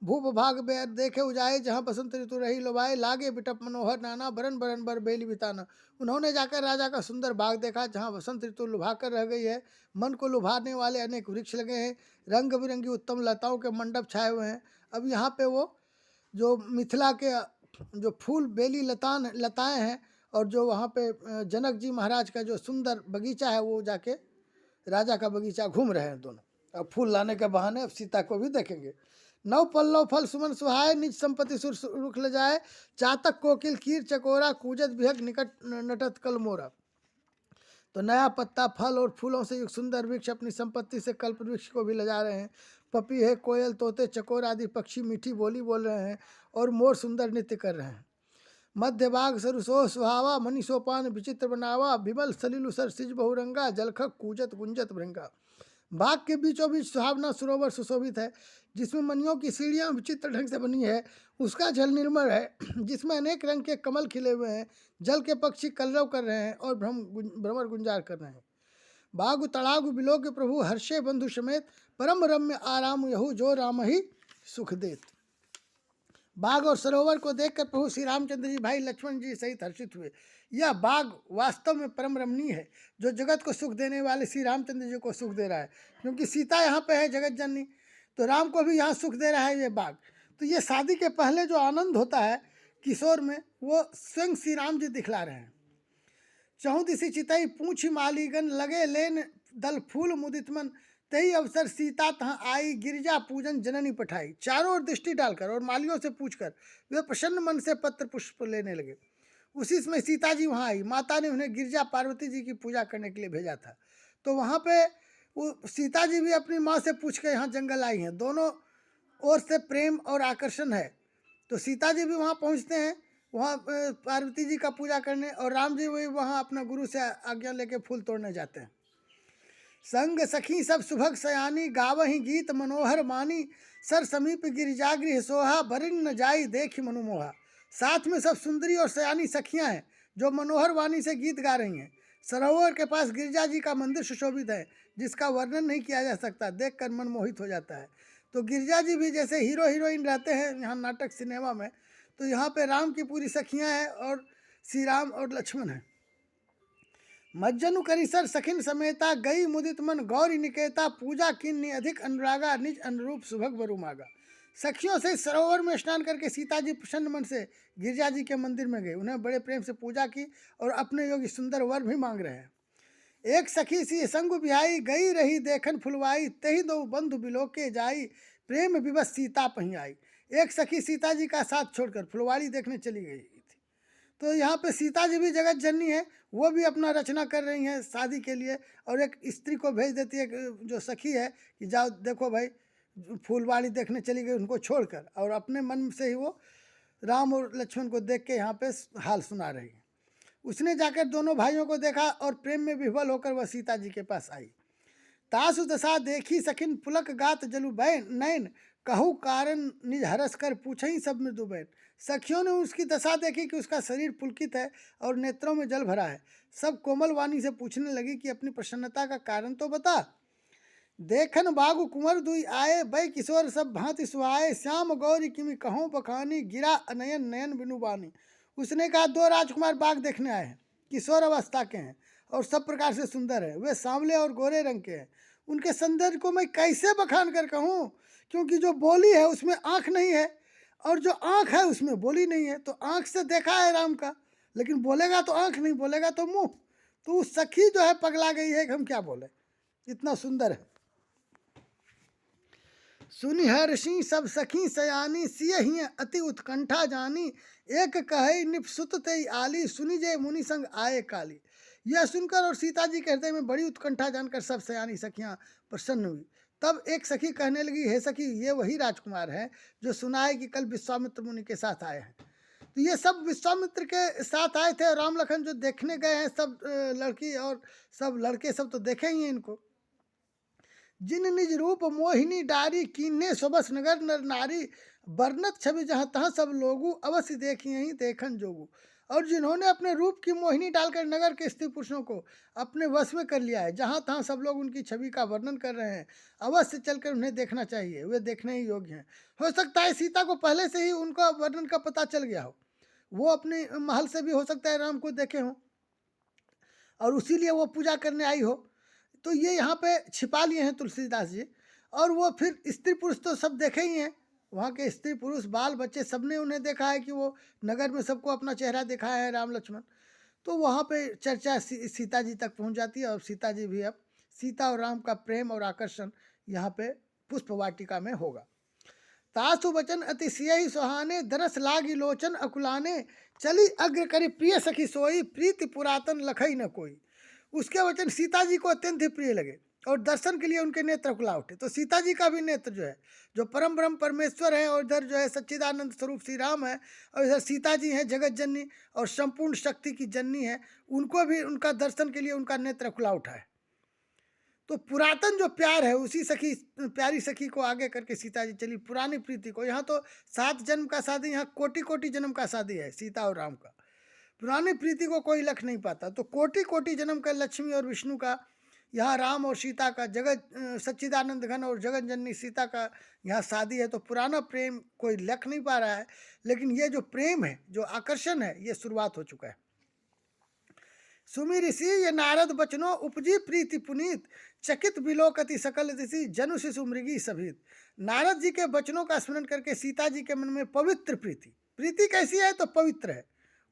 भूप भाग बेर देखे उजाए जहाँ बसंत ऋतु रही लुभाए, लागे बिटप मनोहर नाना बरन बरन बर बेली बिताना। उन्होंने जाकर राजा का सुंदर बाग देखा जहाँ बसंत ऋतु लुभा कर रह गई है। मन को लुभाने वाले अनेक वृक्ष लगे हैं, रंग बिरंगी उत्तम लताओं के मंडप छाए हुए हैं। अब यहाँ पे वो जो मिथिला के जो फूल बेली लताएं हैं, और जो वहाँ पे जनक जी महाराज का जो सुंदर बगीचा है, वो जाके राजा का बगीचा घूम रहे हैं दोनों। अब फूल लाने के बहाने अब सीता को भी देखेंगे। नव पल्लव फल सुमन सुहाए, निज संपत्ति सुर रुख ले जाए, चातक कोकिल कीर चकोरा, कूजत बिहक निकट नटत कल मोरा। तो नया पत्ता फल और फूलों से युक्त सुंदर वृक्ष अपनी संपत्ति से कल्प वृक्ष को भी ले जा रहे हैं। पपीहे कोयल तोते चकोर आदि पक्षी मीठी बोली बोल रहे हैं, और मोर सुंदर नृत्य कर रहे हैं। मध्य भाग सरुसो सुहावा, मणि सोपान विचित्र बनावा, विमल सलिल सर सिज बहुरंगा, जलखक कूजत गुंजत भृंगा। बाग के बीचों बीच सुहावना सरोवर सुशोभित है, जिसमें मनियों की सीढ़ियाँ विचित्र ढंग से बनी है। उसका जल निर्मल है, जिसमें अनेक रंग के कमल खिले हुए हैं। जल के पक्षी कलरव कर रहे हैं और भ्रमर गुंजार कर रहे हैं। बागु तड़ागु बिलो के प्रभु हर्षे बंधु समेत, परम रम्य आराम यहू जो राम ही सुख देत। बाग और सरोवर को देखकर प्रभु श्री रामचंद्र जी भाई लक्ष्मण जी सहित हर्षित हुए। यह बाग वास्तव में परम रमणीय है, जो जगत को सुख देने वाले श्री रामचंद्र जी को सुख दे रहा है। क्योंकि सीता यहाँ पे है जगत जननी, तो राम को भी यहाँ सुख दे रहा है ये बाग। तो ये शादी के पहले जो आनंद होता है किशोर में, वो स्वयं श्री राम जी दिखला रहे हैं। चहुदिसी चितई पूछ मालीगन, लगे लेन दल फूल मुदित मन, तही अवसर सीता तहाँ आई, गिरिजा पूजन जननी पठाई। चारों ओर दृष्टि डालकर और मालियों से पूछकर वे प्रसन्न मन से पत्र पुष्प लेने लगे। उसी समय सीता जी वहाँ आई। माता ने उन्हें गिरिजा पार्वती जी की पूजा करने के लिए भेजा था। तो वहाँ पे वो सीता जी भी अपनी माँ से पूछ के यहाँ जंगल आई हैं। दोनों ओर से प्रेम और आकर्षण है। तो सीता जी भी वहाँ पहुँचते हैं, वहाँ पार्वती जी का पूजा करने, और राम जी भी वहाँ अपना गुरु से आज्ञा लेके फूल तोड़ने जाते हैं। संग सखी सब सुभग सयानी, गावही गीत मनोहर मानी, सर समीप गिरिजागृह सोहा, बरिन न जाई देखी मनुमोहा। साथ में सब सुंदरी और सयानी सखियां हैं, जो मनोहर वाणी से गीत गा रही हैं। सरोवर के पास गिरिजा जी का मंदिर सुशोभित है, जिसका वर्णन नहीं किया जा सकता, देखकर मन मोहित हो जाता है। तो गिरिजा जी भी जैसे हीरो हीरोइन रहते हैं यहाँ नाटक सिनेमा में, तो यहाँ पे राम की पूरी सखियाँ हैं और श्री राम और लक्ष्मण हैं। मज्जनु करिसर सखिन समेता, गई मुदित मन गौरी निकेता, पूजा किन्नी अधिक अनुरागा, निज अनुरूप सुभग वरु मागा। सखियों से सरोवर में स्नान करके सीता जी प्रसन्न मन से गिरिजा जी के मंदिर में गए। उन्हें बड़े प्रेम से पूजा की और अपने योगी सुंदर वर भी मांग रहे हैं। एक सखी सी संग बिहाई, गई रही देखन फुलवाई, तही दो बंधु बिलोके जाई, प्रेम विवश सीता पही आई। एक सखी सीता जी का साथ छोड़कर फुलवाड़ी देखने चली गई थी। तो यहाँ पे सीता जी भी जगत जननी है, वो भी अपना रचना कर रही हैं शादी के लिए, और एक स्त्री को भेज देती है जो सखी है कि जाओ देखो भाई, फूलवाड़ी देखने चली गई उनको छोड़कर, और अपने मन से ही वो राम और लक्ष्मण को देख के यहाँ पे हाल सुना रही है। उसने जाकर दोनों भाइयों को देखा और प्रेम में विह्वल होकर वह सीता जी के पास आई। तासु दशा देखी सखिन पुलक गात जलु बैन नैन, कहू कारण निज हरस कर पूछई सब मृदु बैन। सखियों ने उसकी दशा देखी कि उसका शरीर पुलकित है और नेत्रों में जल भरा है। सब कोमल वाणी से पूछने लगी कि अपनी प्रसन्नता का कारण तो बता। देखन बागु कुंवर दुई आए, बै किशोर सब भांति सुहाए, श्याम गौरी किमि कहूँ बखानी, गिरा अनयन नयन बिनु बानी। उसने कहा, दो राजकुमार बाग देखने आए हैं, किशोर अवस्था के हैं और सब प्रकार से सुंदर है। वे सांवले और गोरे रंग के हैं। उनके सौंदर्य को मैं कैसे बखान कर कहूँ, क्योंकि जो बोली है उसमें आँख नहीं है, और जो आँख है उसमें बोली नहीं है। तो आँख से देखा है राम का, लेकिन बोलेगा तो आँख नहीं, बोलेगा तो मुँह। तो उस सखी जो है पगला गई है कि हम क्या बोले, इतना सुंदर है। सुनि हर्षि सब सखी सयानी, सिय ही अति उत्कंठा जानी, एक कहे निपसुत ते आली, सुनि जय मुनि संग आए काली। यह सुनकर और सीता जी के हृदय में बड़ी उत्कंठा जानकर सब सयानी सखियां प्रसन्न हुई। तब एक सखी कहने लगी, हे सखी, ये वही राजकुमार है जो सुना है कि कल विश्वामित्र मुनि के साथ आए हैं। तो ये सब विश्वामित्र के साथ आए थे, और राम लखन जो देखने गए हैं, सब लड़की और सब लड़के सब तो देखे ही हैं इनको। जिन निज रूप मोहिनी डारी, कीन्हे सोबस नगर नर नारी, बरनत छवि जहाँ तहाँ सब लोगू, अवश्य देखी यहीं देखन जोगू। और जिन्होंने अपने रूप की मोहिनी डालकर नगर के स्त्री पुरुषों को अपने वश में कर लिया है, जहाँ तहाँ सब लोग उनकी छवि का वर्णन कर रहे हैं, अवश्य चलकर उन्हें देखना चाहिए, वे देखने ही योग्य हैं। हो सकता है सीता को पहले से ही उनका वर्णन का पता चल गया हो, वो अपने महल से भी हो सकता है राम को देखे हों और उसीलिए वो पूजा करने आई हो। तो ये यहाँ पे छिपा लिए हैं तुलसीदास जी। और वो फिर स्त्री पुरुष तो सब देखे ही हैं, वहाँ के स्त्री पुरुष बाल बच्चे सबने उन्हें देखा है कि वो नगर में सबको अपना चेहरा दिखाया है राम लक्ष्मण। तो वहाँ पे चर्चा सीता जी तक पहुँच जाती है और सीता जी भी अब सीता और राम का प्रेम और आकर्षण यहाँ पे पुष्प वाटिका में होगा। तासु वचन अतिशय सुहाने, दरस लागी लोचन अकुलाने, चली अग्र करी प्रिय सखी सोई, प्रीति पुरातन लखई न कोई। उसके वचन सीता जी को अत्यंत ही प्रिय लगे और दर्शन के लिए उनके नेत्र खुला उठे। तो सीता जी का भी नेत्र जो है, जो परम ब्रह्म परमेश्वर है, और इधर जो है सच्चिदानंद स्वरूप श्री राम है, और इधर सीता जी हैं जगत जननी और संपूर्ण शक्ति की जननी है, उनको भी उनका दर्शन के लिए उनका नेत्र खुला उठा है। तो पुरातन जो प्यार है उसी सखी, प्यारी सखी को आगे करके सीता जी चली पुरानी प्रीति को। यहाँ तो 7 जन्म का शादी, यहाँ कोटि कोटि जन्म का शादी है सीता और राम का। पुरानी प्रीति को कोई लख नहीं पाता। तो कोटि कोटि जन्म का लक्ष्मी और विष्णु का यहाँ राम और सीता का, जगत सच्चिदानंद घन और जगत जननी सीता का यहाँ शादी है। तो पुराना प्रेम कोई लख नहीं पा रहा है, लेकिन ये जो प्रेम है, जो आकर्षण है, ये शुरुआत हो चुका है। सुमि ऋषि ये नारद बचनो, उपजी प्रीति पुनीत, चकित बिलोकति सकल ऋषि, जनु शिशु मृगी सभित। नारद जी के वचनों का स्मरण करके सीता जी के मन में पवित्र प्रीति, प्रीति कैसी है तो पवित्र है,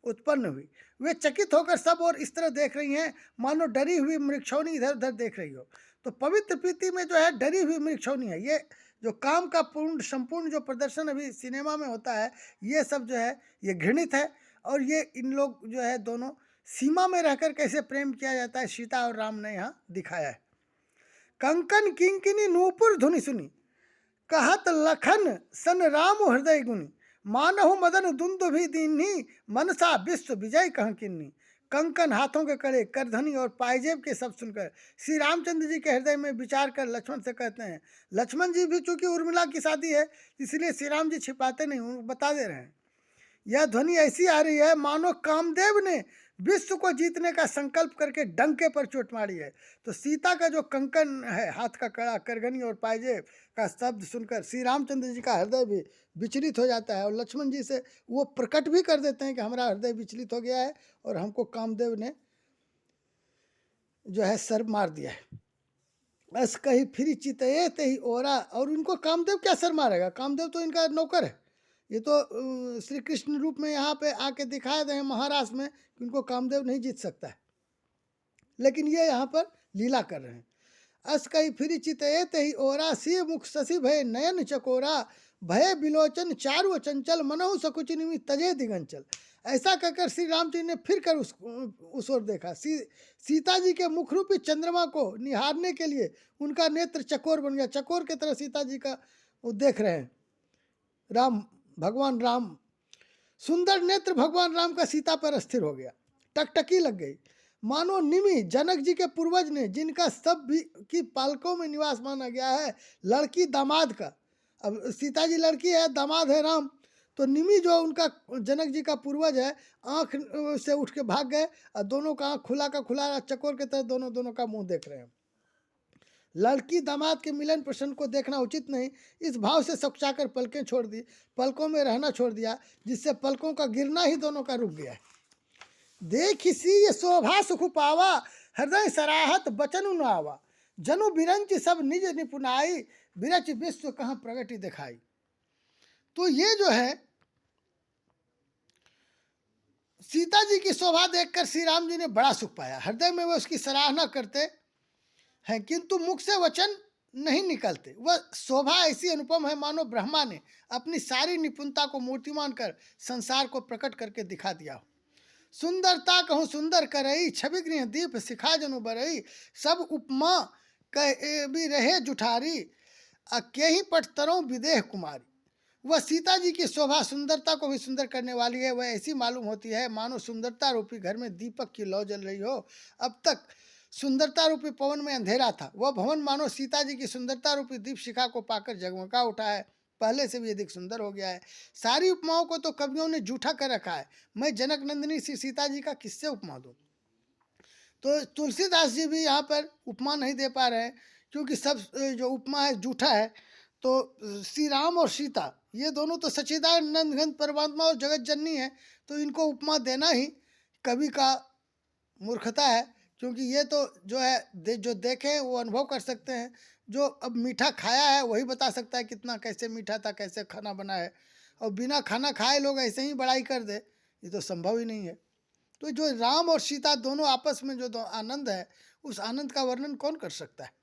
उत्पन्न हुई। वे चकित होकर सब और इस तरह देख रही हैं मानो डरी हुई मृक्षौनी इधर उधर देख रही हो। तो पवित्र प्रीति में जो है डरी हुई मृक्षौनी है। ये जो काम का पूर्ण संपूर्ण जो प्रदर्शन अभी सिनेमा में होता है, ये सब जो है ये घृणित है। और ये इन लोग जो है दोनों सीमा में रहकर कैसे प्रेम किया जाता है, सीता और राम ने यहाँ दिखाया है। कंकन किंकिनी नूपुर धुनि सुनी, कहत लखन सन राम हृदय गुनी, मानहु मदन दुंदु भी दीन्ही, मनसा विश्व विजय कह किन्नी। कंकन हाथों के कड़े, करधनी और पायजेब के शब्द सुनकर श्री रामचंद्र जी के हृदय में विचार कर लक्ष्मण से कहते हैं। लक्ष्मण जी भी चूंकि उर्मिला की शादी है, इसलिए श्री राम जी छिपाते नहीं, उनको बता दे रहे हैं। यह ध्वनि ऐसी आ रही है मानो कामदेव ने विश्व को जीतने का संकल्प करके डंके पर चोट मारी है। तो सीता का जो कंकन है, हाथ का कड़ा, करगनी और पायजेब का शब्द सुनकर श्री रामचंद्र जी का हृदय भी विचलित हो जाता है और लक्ष्मण जी से वो प्रकट भी कर देते हैं कि हमारा हृदय विचलित हो गया है और हमको कामदेव ने जो है सर मार दिया है। बस कहीं फिर चितये ते ही ओरा, और उनको कामदेव क्या सर मारेगा, कामदेव तो इनका नौकर है। ये तो श्री कृष्ण रूप में यहाँ पे आके दिखाए गए हैं महाराष्ट्र में कि उनको कामदेव नहीं जीत सकता है, लेकिन ये यहाँ पर लीला कर रहे हैं। अस कही फिर चितये ते ही ओरा, सी मुख शशि भय नयन चकोरा, भय बिलोचन चारु चंचल, मनहु सकुच निमि तजे दिगंचल। ऐसा कहकर श्री राम जी ने फिर कर उस ओर देखा। सीता जी के मुख रूपी चंद्रमा को निहारने के लिए उनका नेत्र चकोर बन गया। चकोर की तरह सीता जी का वो देख रहे हैं राम, भगवान राम। सुंदर नेत्र भगवान राम का सीता पर अस्थिर हो गया, टकटकी लग गई। मानो निमि जनक जी के पूर्वज ने, जिनका सब भी की पालकों में निवास माना गया है, लड़की दामाद का। अब सीता जी लड़की है, दामाद है राम। तो निमि जो उनका जनक जी का पूर्वज है, आंख से उठ के भाग गए और दोनों का आंख खुला का खुला चकोर के तरह दोनों दोनों का मुंह देख रहे हैं। लड़की दामाद के मिलन प्रसन्न को देखना उचित नहीं, इस भाव से सकचाकर पलकें छोड़ दी, पलकों में रहना छोड़ दिया, जिससे पलकों का गिरना ही दोनों का रुक गया है। देख सी ये शोभा सुख पावा, हृदय सराहत बचन न आवा, जनु बिरंच सब निज निपुनाई, बिरच विश्व कहाँ प्रगति दिखाई। तो ये जो है सीता जी की शोभा देखकर श्री राम जी ने बड़ा सुख पाया, हृदय में वो उसकी सराहना करते हैं, किंतु मुख से वचन नहीं निकलते। वह शोभा ऐसी अनुपम है मानो ब्रह्मा ने अपनी सारी निपुणता को मूर्तिमान कर संसार को प्रकट करके दिखा दिया हो। सुंदरता कहूँ सुंदर करई, छवि गृह दीप सिखा जनु बरई, सब उपमा कह भी रहे जुठारी, अकेही पट तरों विदेह कुमारी। वह सीता जी की शोभा सुंदरता को भी सुंदर करने वाली है। वह ऐसी मालूम होती है मानो सुंदरता रूपी घर में दीपक की लौ जल रही हो। अब तक सुंदरता रूपी पवन में अंधेरा था। वह भवन मानो सीता जी की सुंदरता रूपी दीप शिखा को पाकर जगमगा उठा है, पहले से भी अधिक सुंदर हो गया है। सारी उपमाओं को तो कवियों ने जूठा कर रखा है, मैं जनक नंदिनी श्री सीता जी का किससे उपमा दूं। तो तुलसीदास जी भी यहाँ पर उपमा नहीं दे पा रहे हैं, क्योंकि सब जो उपमा है जूठा है। तो श्री राम और सीता ये दोनों तो सच्चिदानंद घन परमात्मा और जगत जननी है, तो इनको उपमा देना ही कवि का मूर्खता है, क्योंकि ये तो जो है जो देखे वो अनुभव कर सकते हैं। जो अब मीठा खाया है वही बता सकता है कितना कैसे मीठा था, कैसे खाना बना है। और बिना खाना खाए लोग ऐसे ही बड़ाई कर दे, ये तो संभव ही नहीं है। तो जो राम और सीता दोनों आपस में जो आनंद है, उस आनंद का वर्णन कौन कर सकता है।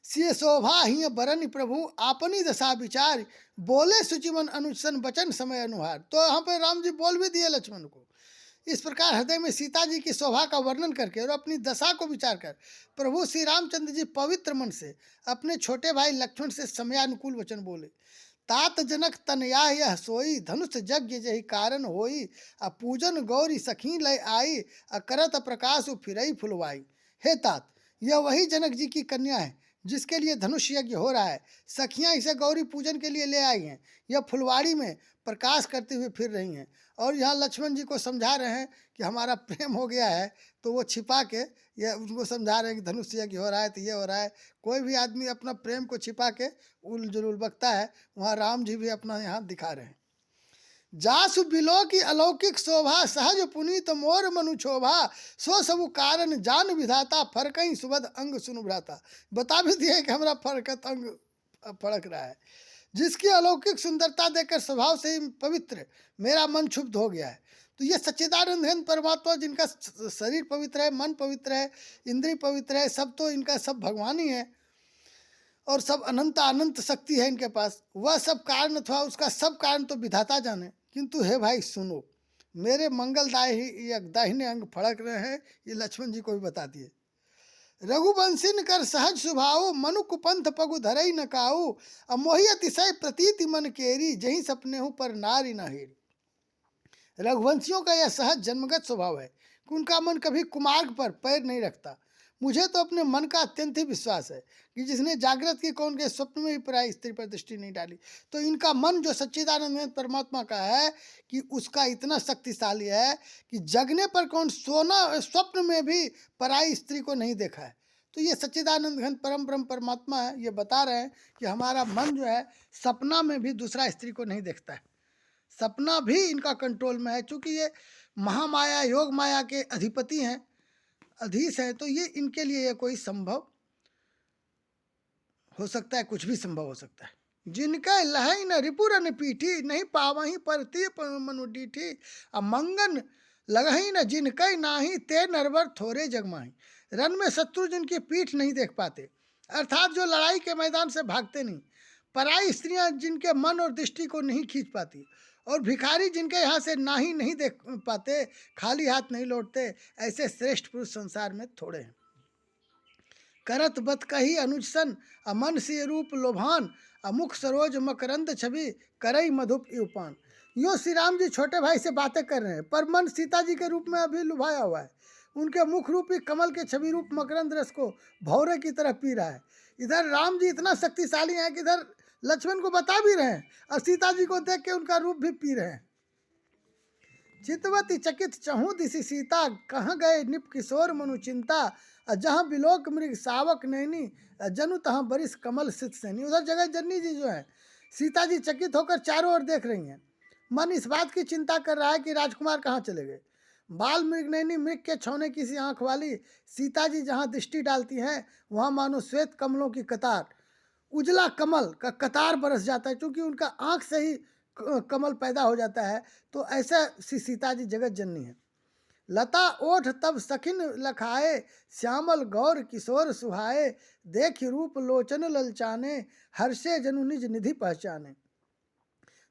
सिय शोभा ही बरन प्रभु आपनी दशा विचार, बोले सुचिमन अनुसन बचन समय अनुहार। तो यहाँ पे राम जी बोल भी दिए लक्ष्मण को। इस प्रकार हृदय में सीता जी की शोभा का वर्णन करके और अपनी दशा को विचार कर प्रभु श्री रामचंद्र जी पवित्र मन से अपने छोटे भाई लक्ष्मण से समयानुकूल वचन बोले। तात जनक तनया यह सोई, धनुष यज्ञ जही कारण होई, आ पूजन गौरी सखी लय आई, करत प्रकाश फिरई फुलवाई। हे तात, यह वही जनक जी की कन्या है जिसके लिए धनुष यज्ञ हो रहा है। सखियां इसे गौरी पूजन के लिए ले आई हैं। यह फुलवाड़ी में प्रकाश करते हुए फिर रही हैं। और यहाँ लक्ष्मण जी को समझा रहे हैं कि हमारा प्रेम हो गया है, तो वो छिपा के ये उनको समझा रहे हैं कि धनुष यज्ञ हो रहा है तो ये हो रहा है। कोई भी आदमी अपना प्रेम को छिपा के उल जुलूल बकता है, वहाँ राम जी भी अपना यहाँ दिखा रहे हैं। जासु बिलो की अलौकिक शोभा, सहज पुनीत मोर मनु शोभा, सो सबु कारण जान विधाता, फरकई सुबद अंग सुनु भ्राता। बता भी दिए कि हमारा फरकत अंग फड़क रहा है। जिसकी अलौकिक सुंदरता देखकर स्वभाव से ही पवित्र मेरा मन क्षुब्ध हो गया है। तो ये सच्चिदानंद घन परमात्मा जिनका शरीर पवित्र है, मन पवित्र है, इंद्रिय पवित्र है, सब तो इनका सब भगवान ही है और सब अनंत अनंत शक्ति है इनके पास। वह सब कारण अथवा उसका सब कारण तो विधाता जाने। किंतु हे भाई सुनो, मेरे मंगलदायी दाहिने अंग फड़क रहे हैं, ये लक्ष्मण जी को भी बता दिए। रघुवंशिन कर सहज स्वभाव, मनु कुपंथ पगु धरई न काऊ, मोहि अतिशय प्रतीति मन केरी, जही सपने हूँ पर नारी न हेरी। रघुवंशियों का यह सहज जन्मगत स्वभाव है कि उनका मन कभी कुमार्ग पर पैर नहीं रखता। मुझे तो अपने मन का अत्यंत ही विश्वास है कि जिसने जागृत की कौन के स्वप्न में ही पराई स्त्री पर दृष्टि नहीं डाली। तो इनका मन जो सच्चिदानंद परमात्मा का है कि उसका इतना शक्तिशाली है कि जगने पर कौन सोना स्वप्न में भी पराई स्त्री को नहीं देखा है। तो ये सच्चिदानंद घन परम ब्रह्म परमात्मा है, ये बता रहे हैं कि हमारा मन जो है सपना में भी दूसरा स्त्री को नहीं देखता है। सपना भी इनका कंट्रोल में है, क्योंकि ये महामाया योग माया के अधिपति हैं, अधीश है। तो ये इनके लिए ये कोई संभव हो सकता है, कुछ भी संभव हो सकता है। जिनका लहई न रिपुर न पीठी, नहीं पावही परती मनु डीठी, मंगन लगही न जिनकई नाही, ते नरवर थोड़े जगमाही। रन में शत्रु जिनकी पीठ नहीं देख पाते, अर्थात जो लड़ाई के मैदान से भागते नहीं, पराई स्त्रियां जिनके मन और दृष्टि को नहीं खींच पाती, और भिखारी जिनके यहाँ से ना ही नहीं देख पाते, खाली हाथ नहीं लौटते, ऐसे श्रेष्ठ पुरुष संसार में थोड़े हैं। करत बत कही अनुजसन, अमन से रूप लोभान, अमुख सरोज मकरंद छवि, करई मधुप युपान। यो श्री राम जी छोटे भाई से बातें कर रहे हैं, पर मन सीता जी के रूप में अभी लुभाया हुआ है। उनके मुख रूपी कमल के छवि रूप मकरंद रस को भौरे की तरह पी रहा है। इधर राम जी इतना शक्तिशाली हैं कि इधर लक्ष्मण को बता भी रहे हैं और सीता जी को देख के उनका रूप भी पी रहे हैं। चितवती चकित चहु दिशि सीता, कहाँ गए निप किशोर मनु चिंता, जहाँ बिलोक मृग सावक नैनी, जनु तहाँ बरिस कमल सित सैनी। उधर जगह जननी जी जो है, सीता जी चकित होकर चारों ओर देख रही हैं। मन इस बात की चिंता कर रहा है कि राजकुमार कहाँ चले गए। बाल मृग नैनी मृग के छौने की सी आँख वाली सीता जी जहाँ दृष्टि डालती हैं, वहाँ मानो श्वेत कमलों की कतार, उजला कमल का कतार बरस जाता है, क्योंकि उनका आँख से ही कमल पैदा हो जाता है। तो ऐसा सीता जी जगत जननी है। लता ओठ तब सखिन लखाए, श्यामल गौर किशोर सुहाए, देख रूप लोचन ललचाने, हर्षे जनु निज निधि पहचाने।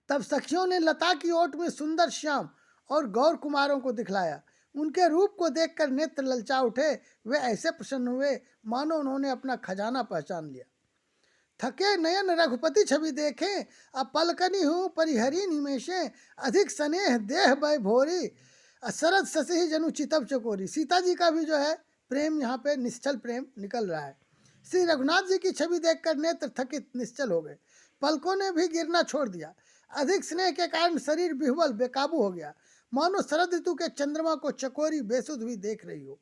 तब सखियों ने लता की ओट में सुंदर श्याम और गौर कुमारों को दिखलाया। उनके रूप को देखकर नेत्र ललचा उठे। वे ऐसे प्रसन्न हुए मानो उन्होंने अपना खजाना पहचान लिया। थके नयन रघुपति छवि देखे, अब पलकनी हूँ परिहरी निमेशे, अधिक स्नेह देह भय भोरी, शरद शशि जनु चितब चकोरी। सीता जी का भी जो है प्रेम यहाँ पे निश्चल प्रेम निकल रहा है। श्री रघुनाथ जी की छवि देखकर नेत्र थकित निश्चल हो गए, पलकों ने भी गिरना छोड़ दिया। अधिक स्नेह के कारण शरीर विह्वल बेकाबू हो गया, मानो शरद ऋतु के चंद्रमा को चकोरी बेसुध हुई देख रही हो।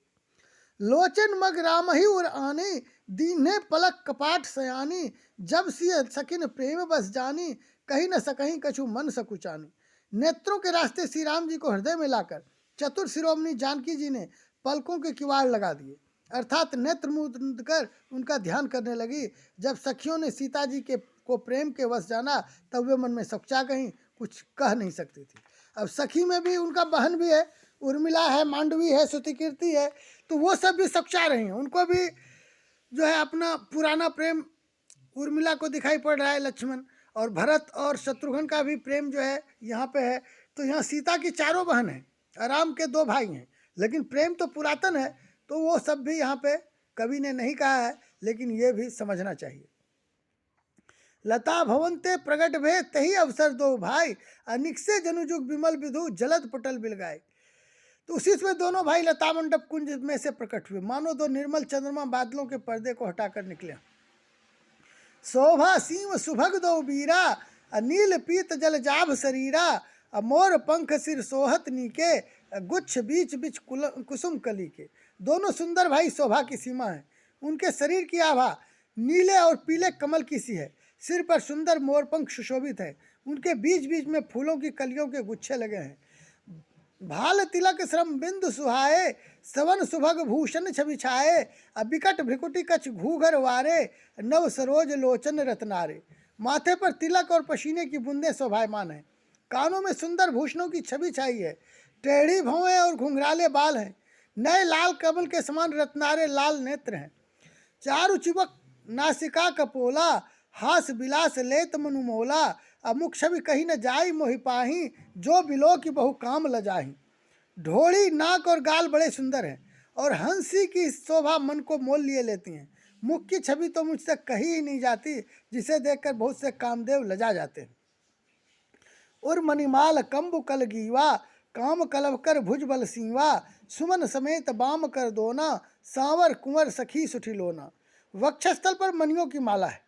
लोचन मग राम ही उर आनी, दीन्हे पलक कपाट सयानी, जब सिय सकिन प्रेम बस जानी, कहीं न सकहीं कछु मन सकुचानी। नेत्रों के रास्ते श्री राम जी को हृदय में लाकर चतुर शिरोमणि जानकी जी ने पलकों के किवाड़ लगा दिए, अर्थात नेत्र मूंद कर उनका ध्यान करने लगी। जब सखियों ने सीता जी के को प्रेम के वश जाना, तब वे मन में सकुचा गईं, कुछ कह नहीं सकती थी। अब सखी में भी उनका बहन भी है, उर्मिला है, मांडवी है, श्रुतिकीर्ति है, तो वो सब भी सकुचा रही हैं। उनको भी जो है अपना पुराना प्रेम उर्मिला को दिखाई पड़ रहा है, लक्ष्मण और भरत और शत्रुघ्न का भी प्रेम जो है यहाँ पे है। तो यहाँ सीता की चारों बहन हैं, राम के 2 भाई हैं, लेकिन प्रेम तो पुरातन है, तो वो सब भी यहाँ पे कवि ने नहीं कहा है, लेकिन ये भी समझना चाहिए। लता भवनते प्रगट भे तही अवसर दो भाई, अनिक से जनुजुग विमल विधु जलद पटल बिल गाय। तो उसी समय दोनों भाई लता मंडप कुंज में से प्रकट हुए, मानो 2 निर्मल चंद्रमा बादलों के पर्दे को हटाकर निकले। शोभा सीम सुभग दो बीरा, नील पीत जल जाभ शरीरा, मोर पंख सिर सोहत नीके, गुच्छ बीच बीच कुसुम कली के। दोनों सुंदर भाई शोभा की सीमा है, उनके शरीर की आभा नीले और पीले कमल की सी है, सिर पर सुंदर मोरपंख सुशोभित है, उनके बीच बीच में फूलों की कलियों के गुच्छे लगे हैं। भाल तिलक श्रम बिंदु सुहाए, सवन सुभग भूषण छवि छाए, बिकट भ्रिकुटी कछ घूघर वारे, नव सरोज लोचन रत्नारे। माथे पर तिलक और पसीने की बूंदें शोभायमान हैं, कानों में सुंदर भूषणों की छवि छाई है, टेढ़ी भौएं और घुंघराले बाल हैं, नए लाल कमल के समान रत्नारे लाल नेत्र हैं, चारु चिबक नासिका कपोला, हास विलास लेत मनुमोला, अमुक छवि कहीं न जाई मोहि पाही, जो बिलो की बहु काम लजाही। ढोड़ी नाक और गाल बड़े सुंदर हैं, और हंसी की शोभा मन को मोल लिए लेती हैं। मुख की छवि तो मुझसे कही ही नहीं जाती, जिसे देखकर बहुत से कामदेव लजा जाते हैं। उर मणिमाल कंबु कल गीवा, काम कलवकर भुज बल सीवा, सुमन समेत बाम कर दोना, सांवर कुंवर सखी सुठिलोना। वक्षस्थल पर मणियों की माला है,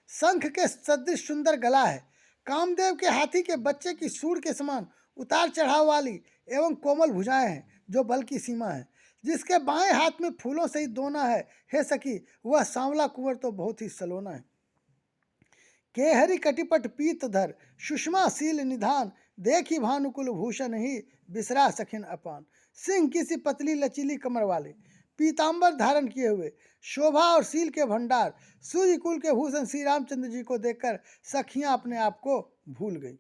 शंख के सदृश सुंदर गला है, कामदेव के हाथी के बच्चे की सूंड के समान उतार चढ़ाव वाली एवं कोमल भुजाएं हैं, जो बल की सीमा है। जिसके बाएं हाथ में फूलों सहित दोना है, हे सखी, वह सांवला कुंवर तो बहुत ही सलोना है। केहरी कटिपट पीत धर, सुषमा शील निधान, देखी भानुकुल भूषण ही, बिसरा सखिन अपान। सिंह की सी पतली लचीली कमर वाले, पीतांबर धारण किए हुए, शोभा और शील के भंडार, सूर्य कुल के भूषण श्री रामचंद्र जी को देखकर सखियां अपने आप को भूल गई।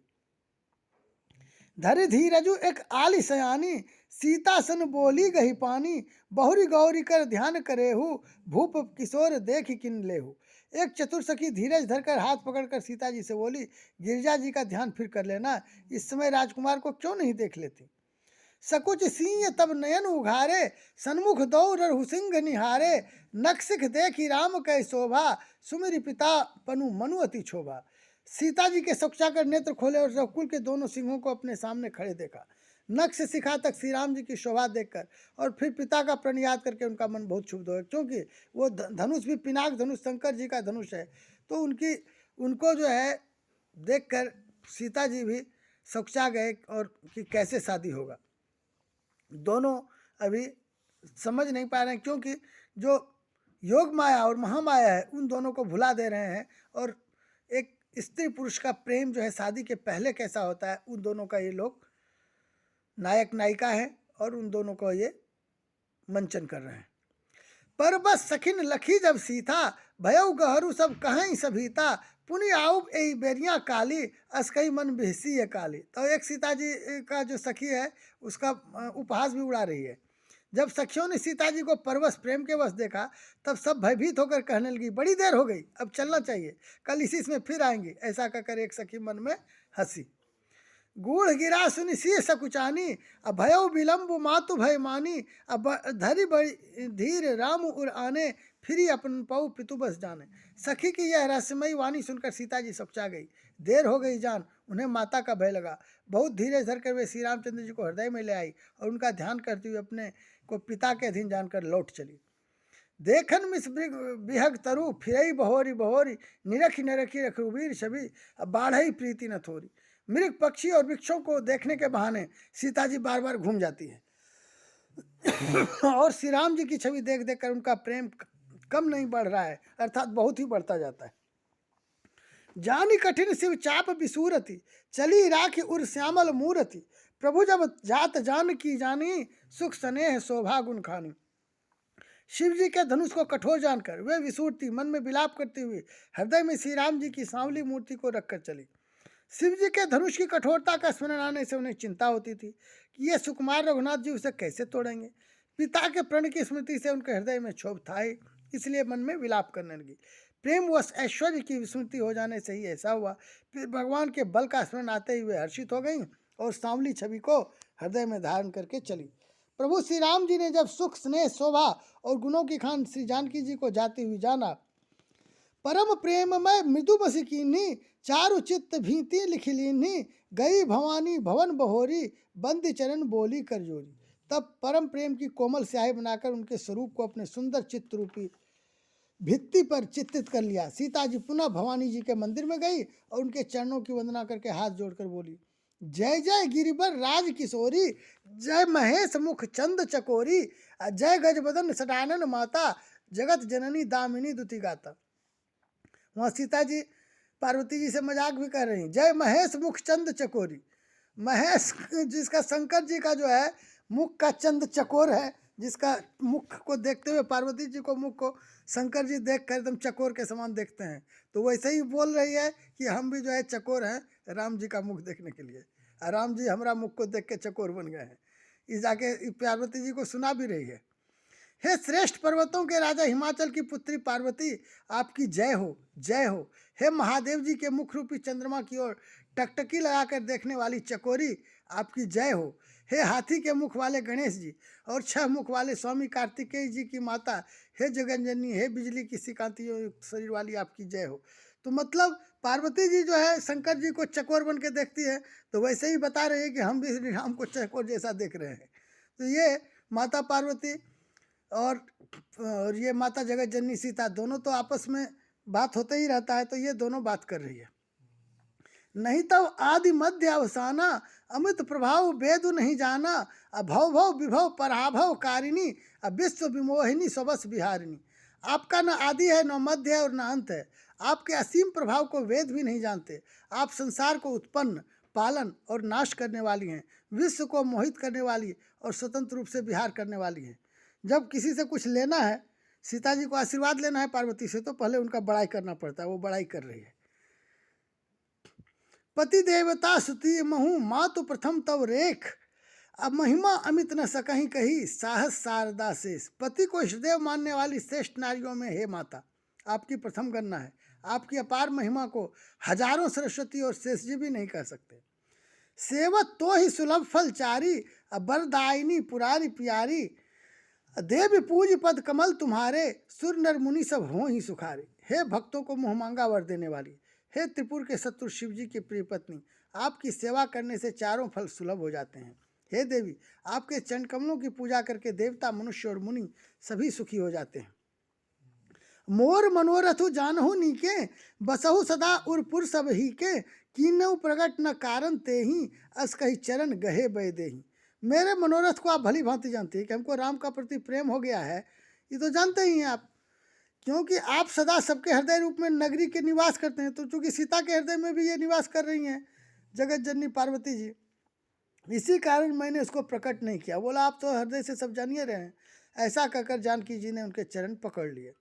धरि धीरजु एक आली सयानी, सीता सन बोली गही पानी, बहुरी गौरी कर ध्यान करेहु, भूप किशोर देख किन लेहु। एक चतुर सखी धीरज धरकर हाथ पकड़कर सीता जी से बोली, गिरिजा जी का ध्यान फिर कर लेना, इस समय राजकुमार को क्यों नहीं देख लेती। सकुच सिंह तब नयन उघारे, सन्मुख दौर हुसिंग निहारे, नक्सिख देखी राम कै शोभा, सुमिरि पिता पनु मनु अति क्षोभा। सीता जी के सकुचाकर नेत्र खोले और रघुकुल के दोनों सिंहों को अपने सामने खड़े देखा। नख से शिखा तक श्री राम जी की शोभा देखकर और फिर पिता का प्रण याद करके उनका मन बहुत क्षुब्ध हो, क्योंकि वो धनुष भी पिनाक धनुष शंकर जी का धनुष है, तो उनको जो है देखकर सीता जी भी सकुचा गए और कि कैसे शादी होगा। दोनों अभी समझ नहीं पा रहे हैं, क्योंकि जो योग माया और महामाया है उन दोनों को भुला दे रहे हैं, और एक स्त्री पुरुष का प्रेम जो है शादी के पहले कैसा होता है, उन दोनों का ये लोग नायक नायिका है और उन दोनों को ये मंचन कर रहे हैं। पर बस सखिन लखी जब सीता, भयउ गहरू सब कहीं सभीता, पुनि आउब ए बेरिया काली, असकई मन बेहसी है काली। तो एक सीता जी का जो सखी है उसका उपहास भी उड़ा रही है। जब सखियों ने सीता जी को परवश प्रेम के वश देखा, तब सब भयभीत होकर कहने लगी, बड़ी देर हो गई, अब चलना चाहिए, कल इसी में फिर आएंगे। ऐसा कहकर एक सखी मन में हंसी। गूढ़ गिरा सुनि सी सकुचानी, अभयो विलम्ब मातु भय मानी, अब धरि बड़ी धीर राम उर आने, फिरी अपन पौ पितु बस जाने। सखी की यह रहस्यमयी वाणी सुनकर सीता जी सकुचा गई। देर हो गई जान, उन्हें माता का भय लगा। बहुत धीरे धरकर वे श्री रामचंद्र जी को हृदय में ले आई और उनका ध्यान करते हुए अपने को पिता के अधीन जानकर लौट चली। देखन मिस बिहग तरु फिरई बहोरी बहोरी, निरखी नरखी रघुवीर छवि, अब बाढ़ई प्रीति न थोरी। मृग पक्षी और वृक्षों को देखने के बहाने सीता जी बार बार घूम जाती है और श्री राम जी की छवि देख देख कर उनका प्रेम कम नहीं बढ़ रहा है, अर्थात बहुत ही बढ़ता जाता है। जानी कठिन शिव चाप विसूरति, चली राखी उर श्यामल मूरति, प्रभु जब जात जान की जानी, सुख स्नेह शोभा गुण खानी। शिव जी के धनुष को कठोर जानकर वे विसूरती मन में विलाप करते हुए हृदय में श्री राम जी की सांवली मूर्ति को रखकर चली। शिव जी के धनुष की कठोरता का स्मरण आने से उन्हें चिंता होती थी कि ये सुकुमार रघुनाथ जी उसे कैसे तोड़ेंगे। पिता के प्रण की स्मृति से उनके हृदय में क्षोभ था ही, इसलिए मन में विलाप करने लगी। प्रेम व ऐश्वर्य की स्मृति हो जाने से ही ऐसा हुआ। फिर भगवान के बल का स्मरण आते ही वे हर्षित हो गई और सांवली छवि को हृदय में धारण करके चली। प्रभु श्री राम जी ने जब सुख स्नेह शोभा और गुणों की खान श्री जानकी जी को जाती हुई जाना, परम प्रेममय मृदु बस कीन्ही, चारु चित्त भीति लिख लीन्ही, गई भवानी भवन बहोरी, बंदी चरण बोली कर जोरी। तब परम प्रेम की कोमल स्याही बनाकर उनके स्वरूप को अपने सुंदर चित्त रूपी भित्ति पर चित्रित कर लिया। सीता जी पुनः भवानी जी के मंदिर में गई और उनके चरणों की वंदना करके हाथ जोड़कर बोली, जय जय गिरिबर राज किशोरी, जय महेश मुख चंद चकोरी, जय गजबदन सटानन माता, जगत जननी दामिनी दुति गाता। वहाँ सीता जी पार्वती जी से मजाक भी कर रही हैं, जय महेश मुख चंद चकोरी। महेश जिसका शंकर जी का जो है मुख का चंद चकोर है, जिसका मुख को देखते हुए पार्वती जी को मुख को शंकर जी देख कर एकदम चकोर के समान देखते हैं, तो वैसे ही बोल रही है कि हम भी जो है चकोर हैं राम जी का मुख देखने के लिए, और राम जी हमारा मुख को देख के चकोर बन गए हैं। इस जाके पार्वती जी को सुना भी रही है। हे श्रेष्ठ पर्वतों के राजा हिमाचल की पुत्री पार्वती, आपकी जय हो जय हो। हे महादेव जी के मुख रूपी चंद्रमा की ओर टकटकी लगाकर देखने वाली चकोरी, आपकी जय हो। हे हाथी के मुख वाले गणेश जी और 6 मुख वाले स्वामी कार्तिकेय जी की माता, हे जगनजननी, हे बिजली की सिकांतियों युक्त शरीर वाली, आपकी जय हो। तो मतलब पार्वती जी जो है शंकर जी को चकोर बन के देखती है, तो वैसे ही बता रही है कि हम भी श्री राम को चकोर जैसा देख रहे हैं। तो ये माता पार्वती और ये माता जगत जननी सीता दोनों तो आपस में बात होते ही रहता है, तो ये दोनों बात कर रही है। नहीं तो आदि मध्य अवसाना, अमित प्रभाव वेद नहीं जाना, अभव भव विभव पराभव कारिणी, विश्व विमोहिनी स्वबस बिहारिणी। आपका न आदि है, न मध्य है और न अंत है। आपके असीम प्रभाव को वेद भी नहीं जानते। आप संसार को उत्पन्न, पालन और नाश करने वाली हैं, विश्व को मोहित करने वाली और स्वतंत्र रूप से विहार करने वाली हैं। जब किसी से कुछ लेना है, सीता जी को आशीर्वाद लेना है पार्वती से, तो पहले उनका बड़ाई करना पड़ता है। वो बड़ाई कर रही है। पति देवता सुती महु, मातु प्रथम तव रेख, अब महिमा अमित न सकहीं कही, साहस शारदा शेष। पति को हृदय मानने वाली श्रेष्ठ नारियों में हे माता, आपकी प्रथम गणना है। आपकी अपार महिमा को हजारों सरस्वती और शेष जी भी नहीं कह सकते। सेवत तो ही सुलभ फल चारी, बरदायिनी पुरारी प्यारी, देव पूज पद कमल तुम्हारे, सुर नर मुनि सब हो ही सुखारे। हे भक्तों को मुँह मांगा वर देने वाली, हे त्रिपुर के शत्रु शिव जी की प्रिय पत्नी, आपकी सेवा करने से चारों फल सुलभ हो जाते हैं। हे देवी, आपके चरण कमलों की पूजा करके देवता, मनुष्य और मुनि सभी सुखी हो जाते हैं। मोर मनोरथु जानहु नीके, बसहु सदा उरपुर सब ही के, कीनहु प्रगट न कारण ते ही, अस कही चरण गहे बय देही। मेरे मनोरथ को आप भली भांति जानते हैं कि हमको राम का प्रति प्रेम हो गया है, ये तो जानते ही हैं आप, क्योंकि आप सदा सबके हृदय रूप में नगरी के निवास करते हैं। तो चूंकि सीता के हृदय में भी ये निवास कर रही हैं जगत जननी पार्वती जी, इसी कारण मैंने उसको प्रकट नहीं किया। बोला आप तो हृदय से सब जानिए रहे हैं। ऐसा कहकर जानकी जी ने उनके चरण पकड़ लिए।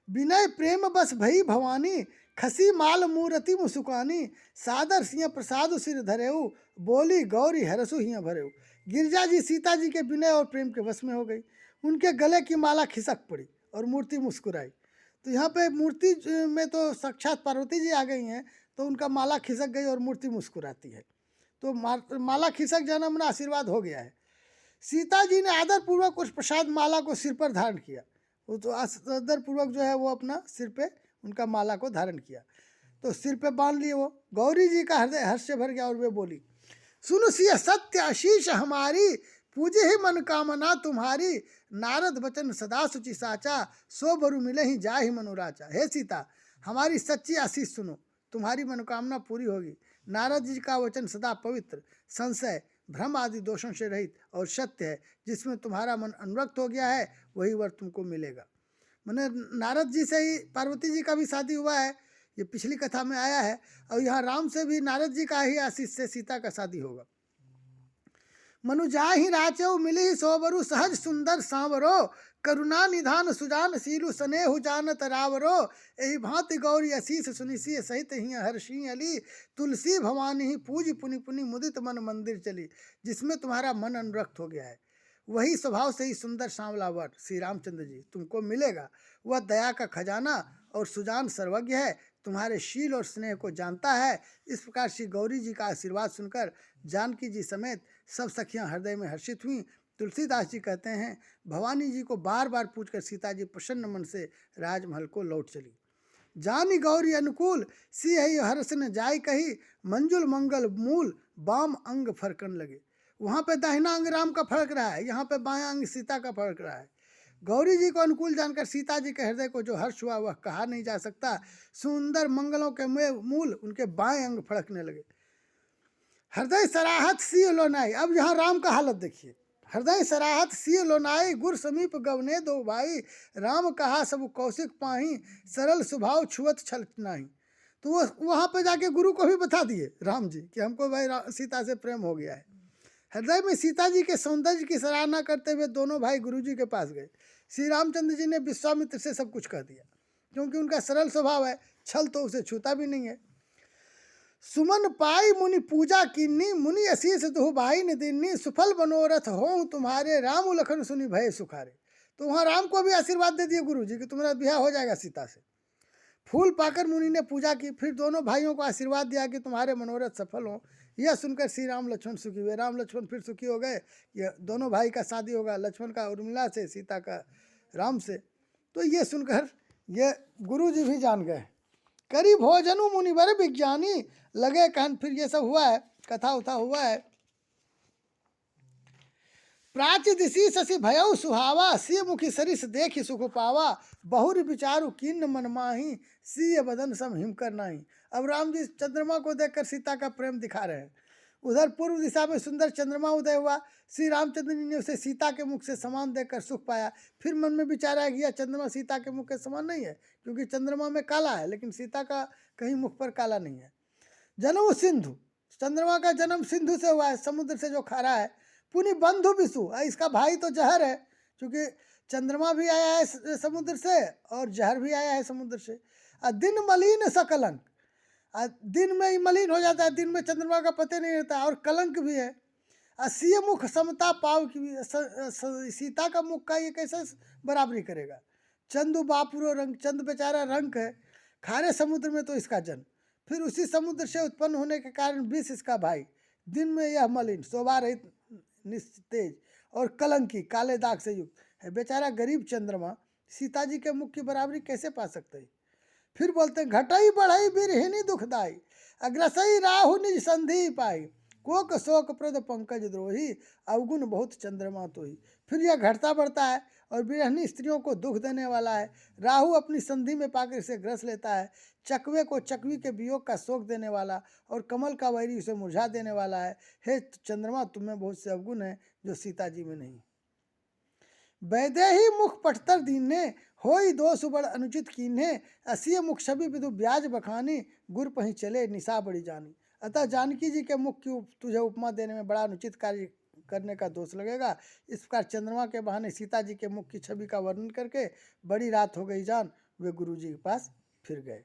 विनय प्रेम बस भई भवानी, खसी माल मूर्ति मुसुकानी, सादर सिंह प्रसाद सिर धरेऊ, बोली गौरी हरसु हिय भरेऊ। गिरजा जी सीता जी के विनय और प्रेम के वश में हो गई। उनके गले की माला खिसक पड़ी और मूर्ति मुस्कुराई। तो यहाँ पे मूर्ति में तो साक्षात पार्वती जी आ गई हैं, तो उनका माला खिसक गई और मूर्ति मुस्कुराती है। तो माला खिसक जाना मना आशीर्वाद हो गया है। सीता जी ने आदरपूर्वक उस प्रसाद माला को सिर पर धारण किया। वो तो आदरपूर्वक जो है वो अपना सिर पे उनका माला को धारण किया, तो सिर पे बांध लिए वो। गौरी जी का हृदय हर्ष से भर गया और वे बोली, सुन सिय सत्य आशीष हमारी, पूजे ही मन कामना तुम्हारी, नारद वचन सदा सुचि साचा, सो बरु मिले ही जा ही मनोराचा। हे सीता, हमारी सच्ची आशीष सुनो, तुम्हारी मनोकामना पूरी होगी। नारद जी का वचन सदा पवित्र, संशय भ्रम आदि दोषों से रहित और सत्य है। जिसमें तुम्हारा मन अनुरक्त हो गया है वही वर तुमको मिलेगा। मैंने नारद जी से ही पार्वती जी का भी शादी हुआ है, ये पिछली कथा में आया है। और यहाँ राम से भी नारद जी का ही आशीष से सीता का शादी होगा। मनु जाहि राचौ मिली सोबरु, सहज सुंदर सांवरो, करुणा निधान सुजान सीलु, स्नेहु जानत रावरो। एहि भांति गौरी असीस सुनिसी, सहित ही हर्षी अली, तुलसी भवानी ही पूज पुनि पुनि, मुदित मन मंदिर चली। जिसमें तुम्हारा मन अनुरक्त हो गया है वही स्वभाव से ही सुंदर सांवला वर श्री रामचंद्र जी तुमको मिलेगा। वह दया का खजाना और सुजान सर्वज्ञ है, तुम्हारे शील और स्नेह को जानता है। इस प्रकार श्री गौरी जी का आशीर्वाद सुनकर जानकी जी समेत सब सखियां हृदय में हर्षित हुईं। तुलसीदास जी कहते हैं, भवानी जी को बार बार पूछकर सीता जी प्रसन्न मन से राजमहल को लौट चली। जानी गौरी अनुकूल, सी है हर्ष न जाय कही, मंजुल मंगल मूल, बाम अंग फरकन लगे। वहाँ पे दाहिना अंग राम का फड़क रहा है, यहाँ पे बायां अंग सीता का फड़क रहा है। गौरी जी को अनुकूल जानकर सीता जी के हृदय को जो हर्ष हुआ वह कहा नहीं जा सकता। सुंदर मंगलों के मूल उनके बाएं अंग फड़कने लगे। हृदय सराहत सी लोनाई, अब यहाँ राम का हालत देखिए। हृदय सराहत सी लोनाई, गुर समीप गवने दो भाई, राम कहा सब कौशिक पाही, सरल स्वभाव छुअत छल नाही। तो वो वहाँ पे जाके गुरु को भी बता दिए राम जी कि हमको भाई सीता से प्रेम हो गया है। हृदय में सीता जी के सौंदर्य की सराहना करते हुए दोनों भाई गुरु जी के पास गए। श्री रामचंद्र जी ने विश्वामित्र से सब कुछ कह दिया, क्योंकि उनका सरल स्वभाव है, छल तो उसे छूता भी नहीं है। सुमन पाई मुनि पूजा कीन्नी, मुनि असीस दुह भाई ने दीन्नी, सुफल मनोरथ हो तुम्हारे, राम लखन सुनि भय सुखारे। तो वहाँ राम को भी आशीर्वाद दे दिए गुरु जी कि तुम्हारा ब्याह हो जाएगा सीता से। फूल पाकर मुनि ने पूजा की, फिर दोनों भाइयों को आशीर्वाद दिया कि तुम्हारे मनोरथ सफल हो। यह सुनकर श्री राम लक्ष्मण सुखी हुए। राम लक्ष्मण फिर सुखी हो गए, ये दोनों भाई का शादी होगा, लक्ष्मण का उर्मिला से, सीता का राम से। तो ये सुनकर ये गुरु जी भी जान गए। करी भोजनु मुनिवर विज्ञानी, लगे कहन। फिर ये सब हुआ है, कथा उथा हुआ है। प्राची दिशी शशि भयउ सुहावा, सिय मुखी सरिस देखि सुख पावा, बहुर विचारु किन्न मन माही, सिय बदन सम हिम कर नाही। अब राम जी चंद्रमा को देखकर सीता का प्रेम दिखा रहे हैं। उधर पूर्व दिशा में सुंदर चंद्रमा उदय हुआ। श्री रामचंद्र जी ने उसे सीता के मुख से समान देखकर सुख पाया। फिर मन में विचार आया कि यह चंद्रमा सीता के मुख के समान नहीं है, क्योंकि चंद्रमा में काला है लेकिन सीता का कहीं मुख पर काला नहीं है। जन्म सिंधु, चंद्रमा का जन्म सिंधु से हुआ है, समुद्र से जो खारा है। पुनि बंधु विषु, इसका भाई तो जहर है, क्योंकि चंद्रमा भी आया है समुद्र से और जहर भी आया है समुद्र से। दिन मलिन सकलंक, दिन में ही मलिन हो जाता है, दिन में चंद्रमा का पता नहीं रहता। और कलंक भी है। सीय मुख समता पाव की, सीता का मुख का ये कैसे बराबरी करेगा। चंदु बापुरो रंग, चंद बेचारा रंग है, खारे समुद्र में तो इसका जन्म, फिर उसी समुद्र से उत्पन्न होने के कारण विष इसका भाई। दिन में यह मलिन, शोभा रहित, निस्तेज और कलंकी, काले दाग से युक्त है। बेचारा गरीब चंद्रमा सीता जी के मुख की बराबरी कैसे पा सकते है। फिर बोलते हैं, घटई बढ़ई बिरहिनी दुखदाई, अग्रसई राहु निज संधि पाई, कोक शोक प्रद पंकज द्रोही, अवगुण बहुत चंद्रमा तो ही। फिर यह घटता बढ़ता है और बिरहनी स्त्रियों को दुख देने वाला है। राहु अपनी संधि में पाकर इसे ग्रस लेता है। चकवे को चकवी के वियोग का शोक देने वाला और कमल का वैरी उसे मुरझा देने वाला है। हे चंद्रमा, तुम्हें बहुत से अवगुण है जो सीता जी में नहीं। वैदेही मुख पटतर दीने, होई दोष बड़ अनुचित कीन्हे, असीय मुख छवि विदु ब्याज बखानी, गुर पही चले निशा बड़ी जानी। अतः जानकी जी के मुख की तुझे उपमा देने में बड़ा अनुचित कार्य करने का दोष लगेगा। इस प्रकार चंद्रमा के बहाने सीता जी के मुख की छवि का वर्णन करके बड़ी रात हो गई जान, वे गुरु जी के पास फिर गए।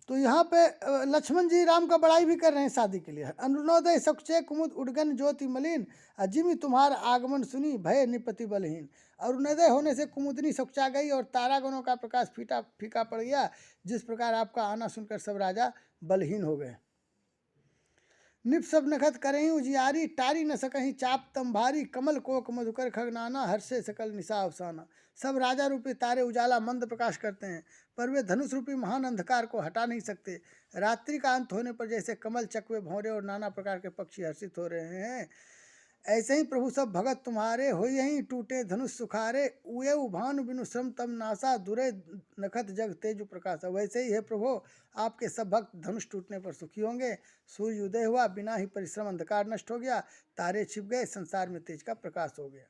तो यहाँ पे लक्ष्मण जी राम का बड़ाई भी कर रहे हैं शादी के लिए। अनुनोदय सक्षे कुमुद उड़गन ज्योति मलिन, अजिमी तुम्हार आगमन सुनी भय निपति बलहीन। अरुणोदय होने से कुमुदनी सकुचा गई और तारागणों का प्रकाश फीका पड़ गया। जिस प्रकार आपका आना सुनकर सब राजा बलहीन हो गए। निप सब नखत करें उजियारी, टारी न सकहीं चाप तम भारी, कमल कोक मधुकर खगनाना, हर्षे सकल निशा अवसाना। सब राजा रूपी तारे उजाला मंद प्रकाश करते हैं, पर वे धनुष रूपी महान अंधकार को हटा नहीं सकते। रात्रि का अंत होने पर जैसे कमल, चकवे, भौरे और नाना प्रकार के पक्षी हर्षित हो रहे हैं, ऐसे ही प्रभु सब भगत तुम्हारे हो, यही टूटे धनुष सुखारे, उये भानु बिनु श्रम तम नासा, दुरे नखत जग तेजु प्रकाशा। वैसे ही है प्रभु, आपके सब भक्त धनुष टूटने पर सुखी होंगे। सूर्य उदय हुआ, बिना ही परिश्रम अंधकार नष्ट हो गया, तारे छिप गए, संसार में तेज का प्रकाश हो गया।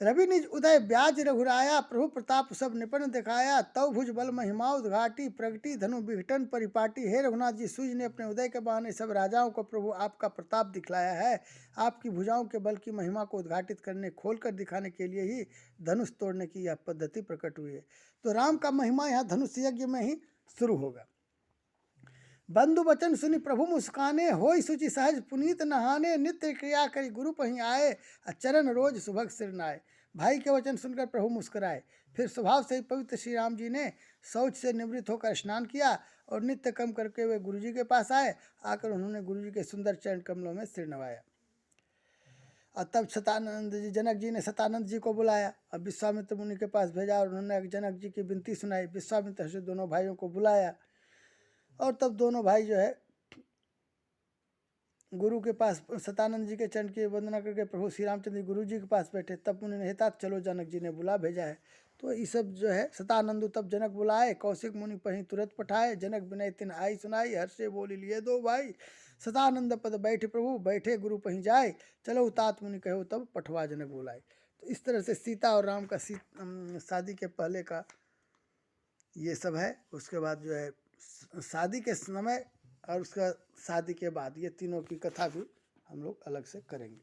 रवि निज उदय ब्याज रघुराया, प्रभु प्रताप सब निपन दिखाया, तव भुज बल महिमा उद्घाटी, प्रगटी धनु विघटन परिपाटी। हे रघुनाथ जी, सूर्य ने अपने उदय के बहाने सब राजाओं को प्रभु आपका प्रताप दिखलाया है। आपकी भुजाओं के बल की महिमा को उद्घाटित करने, खोलकर दिखाने के लिए ही धनुष तोड़ने की यह पद्धति प्रकट हुई है। तो राम का महिमा यहाँ धनुष यज्ञ में ही शुरू होगा। बंधु वचन सुनि प्रभु मुस्काने, होई सुचि सहज पुनीत नहाने, नित्य क्रिया करी गुरु पहीं आए, चरण रोज सुभग सिर नाए। भाई के वचन सुनकर प्रभु मुस्कुराए। फिर स्वभाव से ही पवित्र श्री राम जी ने शौच से निवृत्त होकर स्नान किया और नित्य कर्म करके वे गुरु जी के पास आए। आकर उन्होंने गुरु जी के सुंदर चरण कमलों में सिर नवाया। और तब सतानंद जी, जनक जी ने सतानंद जी को बुलाया। अब विश्वामित्र मुनि के पास भेजा और उन्होंने जनक जी की विनती सुनाई। विश्वामित्र से दोनों भाइयों को बुलाया और तब दोनों भाई जो है गुरु के पास सतानंद जी के चरण की वंदना करके प्रभु श्री रामचंद्र गुरु जी के पास बैठे। तब उन्होंने हेता चलो जनक जी ने बुला भेजा है। तो ये सब जो है सतानंदु तब जनक बुलाए, कौशिक मुनि पहीं तुरंत पठाए, जनक विनय तिन आई सुनाई, हर्षे बोली लिए दो भाई, सतानंद पद बैठे प्रभु बैठे गुरु पहीं जाए, चलो तात मुनि कहो तब पठवा जनक बुलाए। तो इस तरह से सीता और राम का शादी के पहले का ये सब है। उसके बाद जो है शादी के समय और उसका शादी के बाद, ये तीनों की कथा भी हम लोग अलग से करेंगे।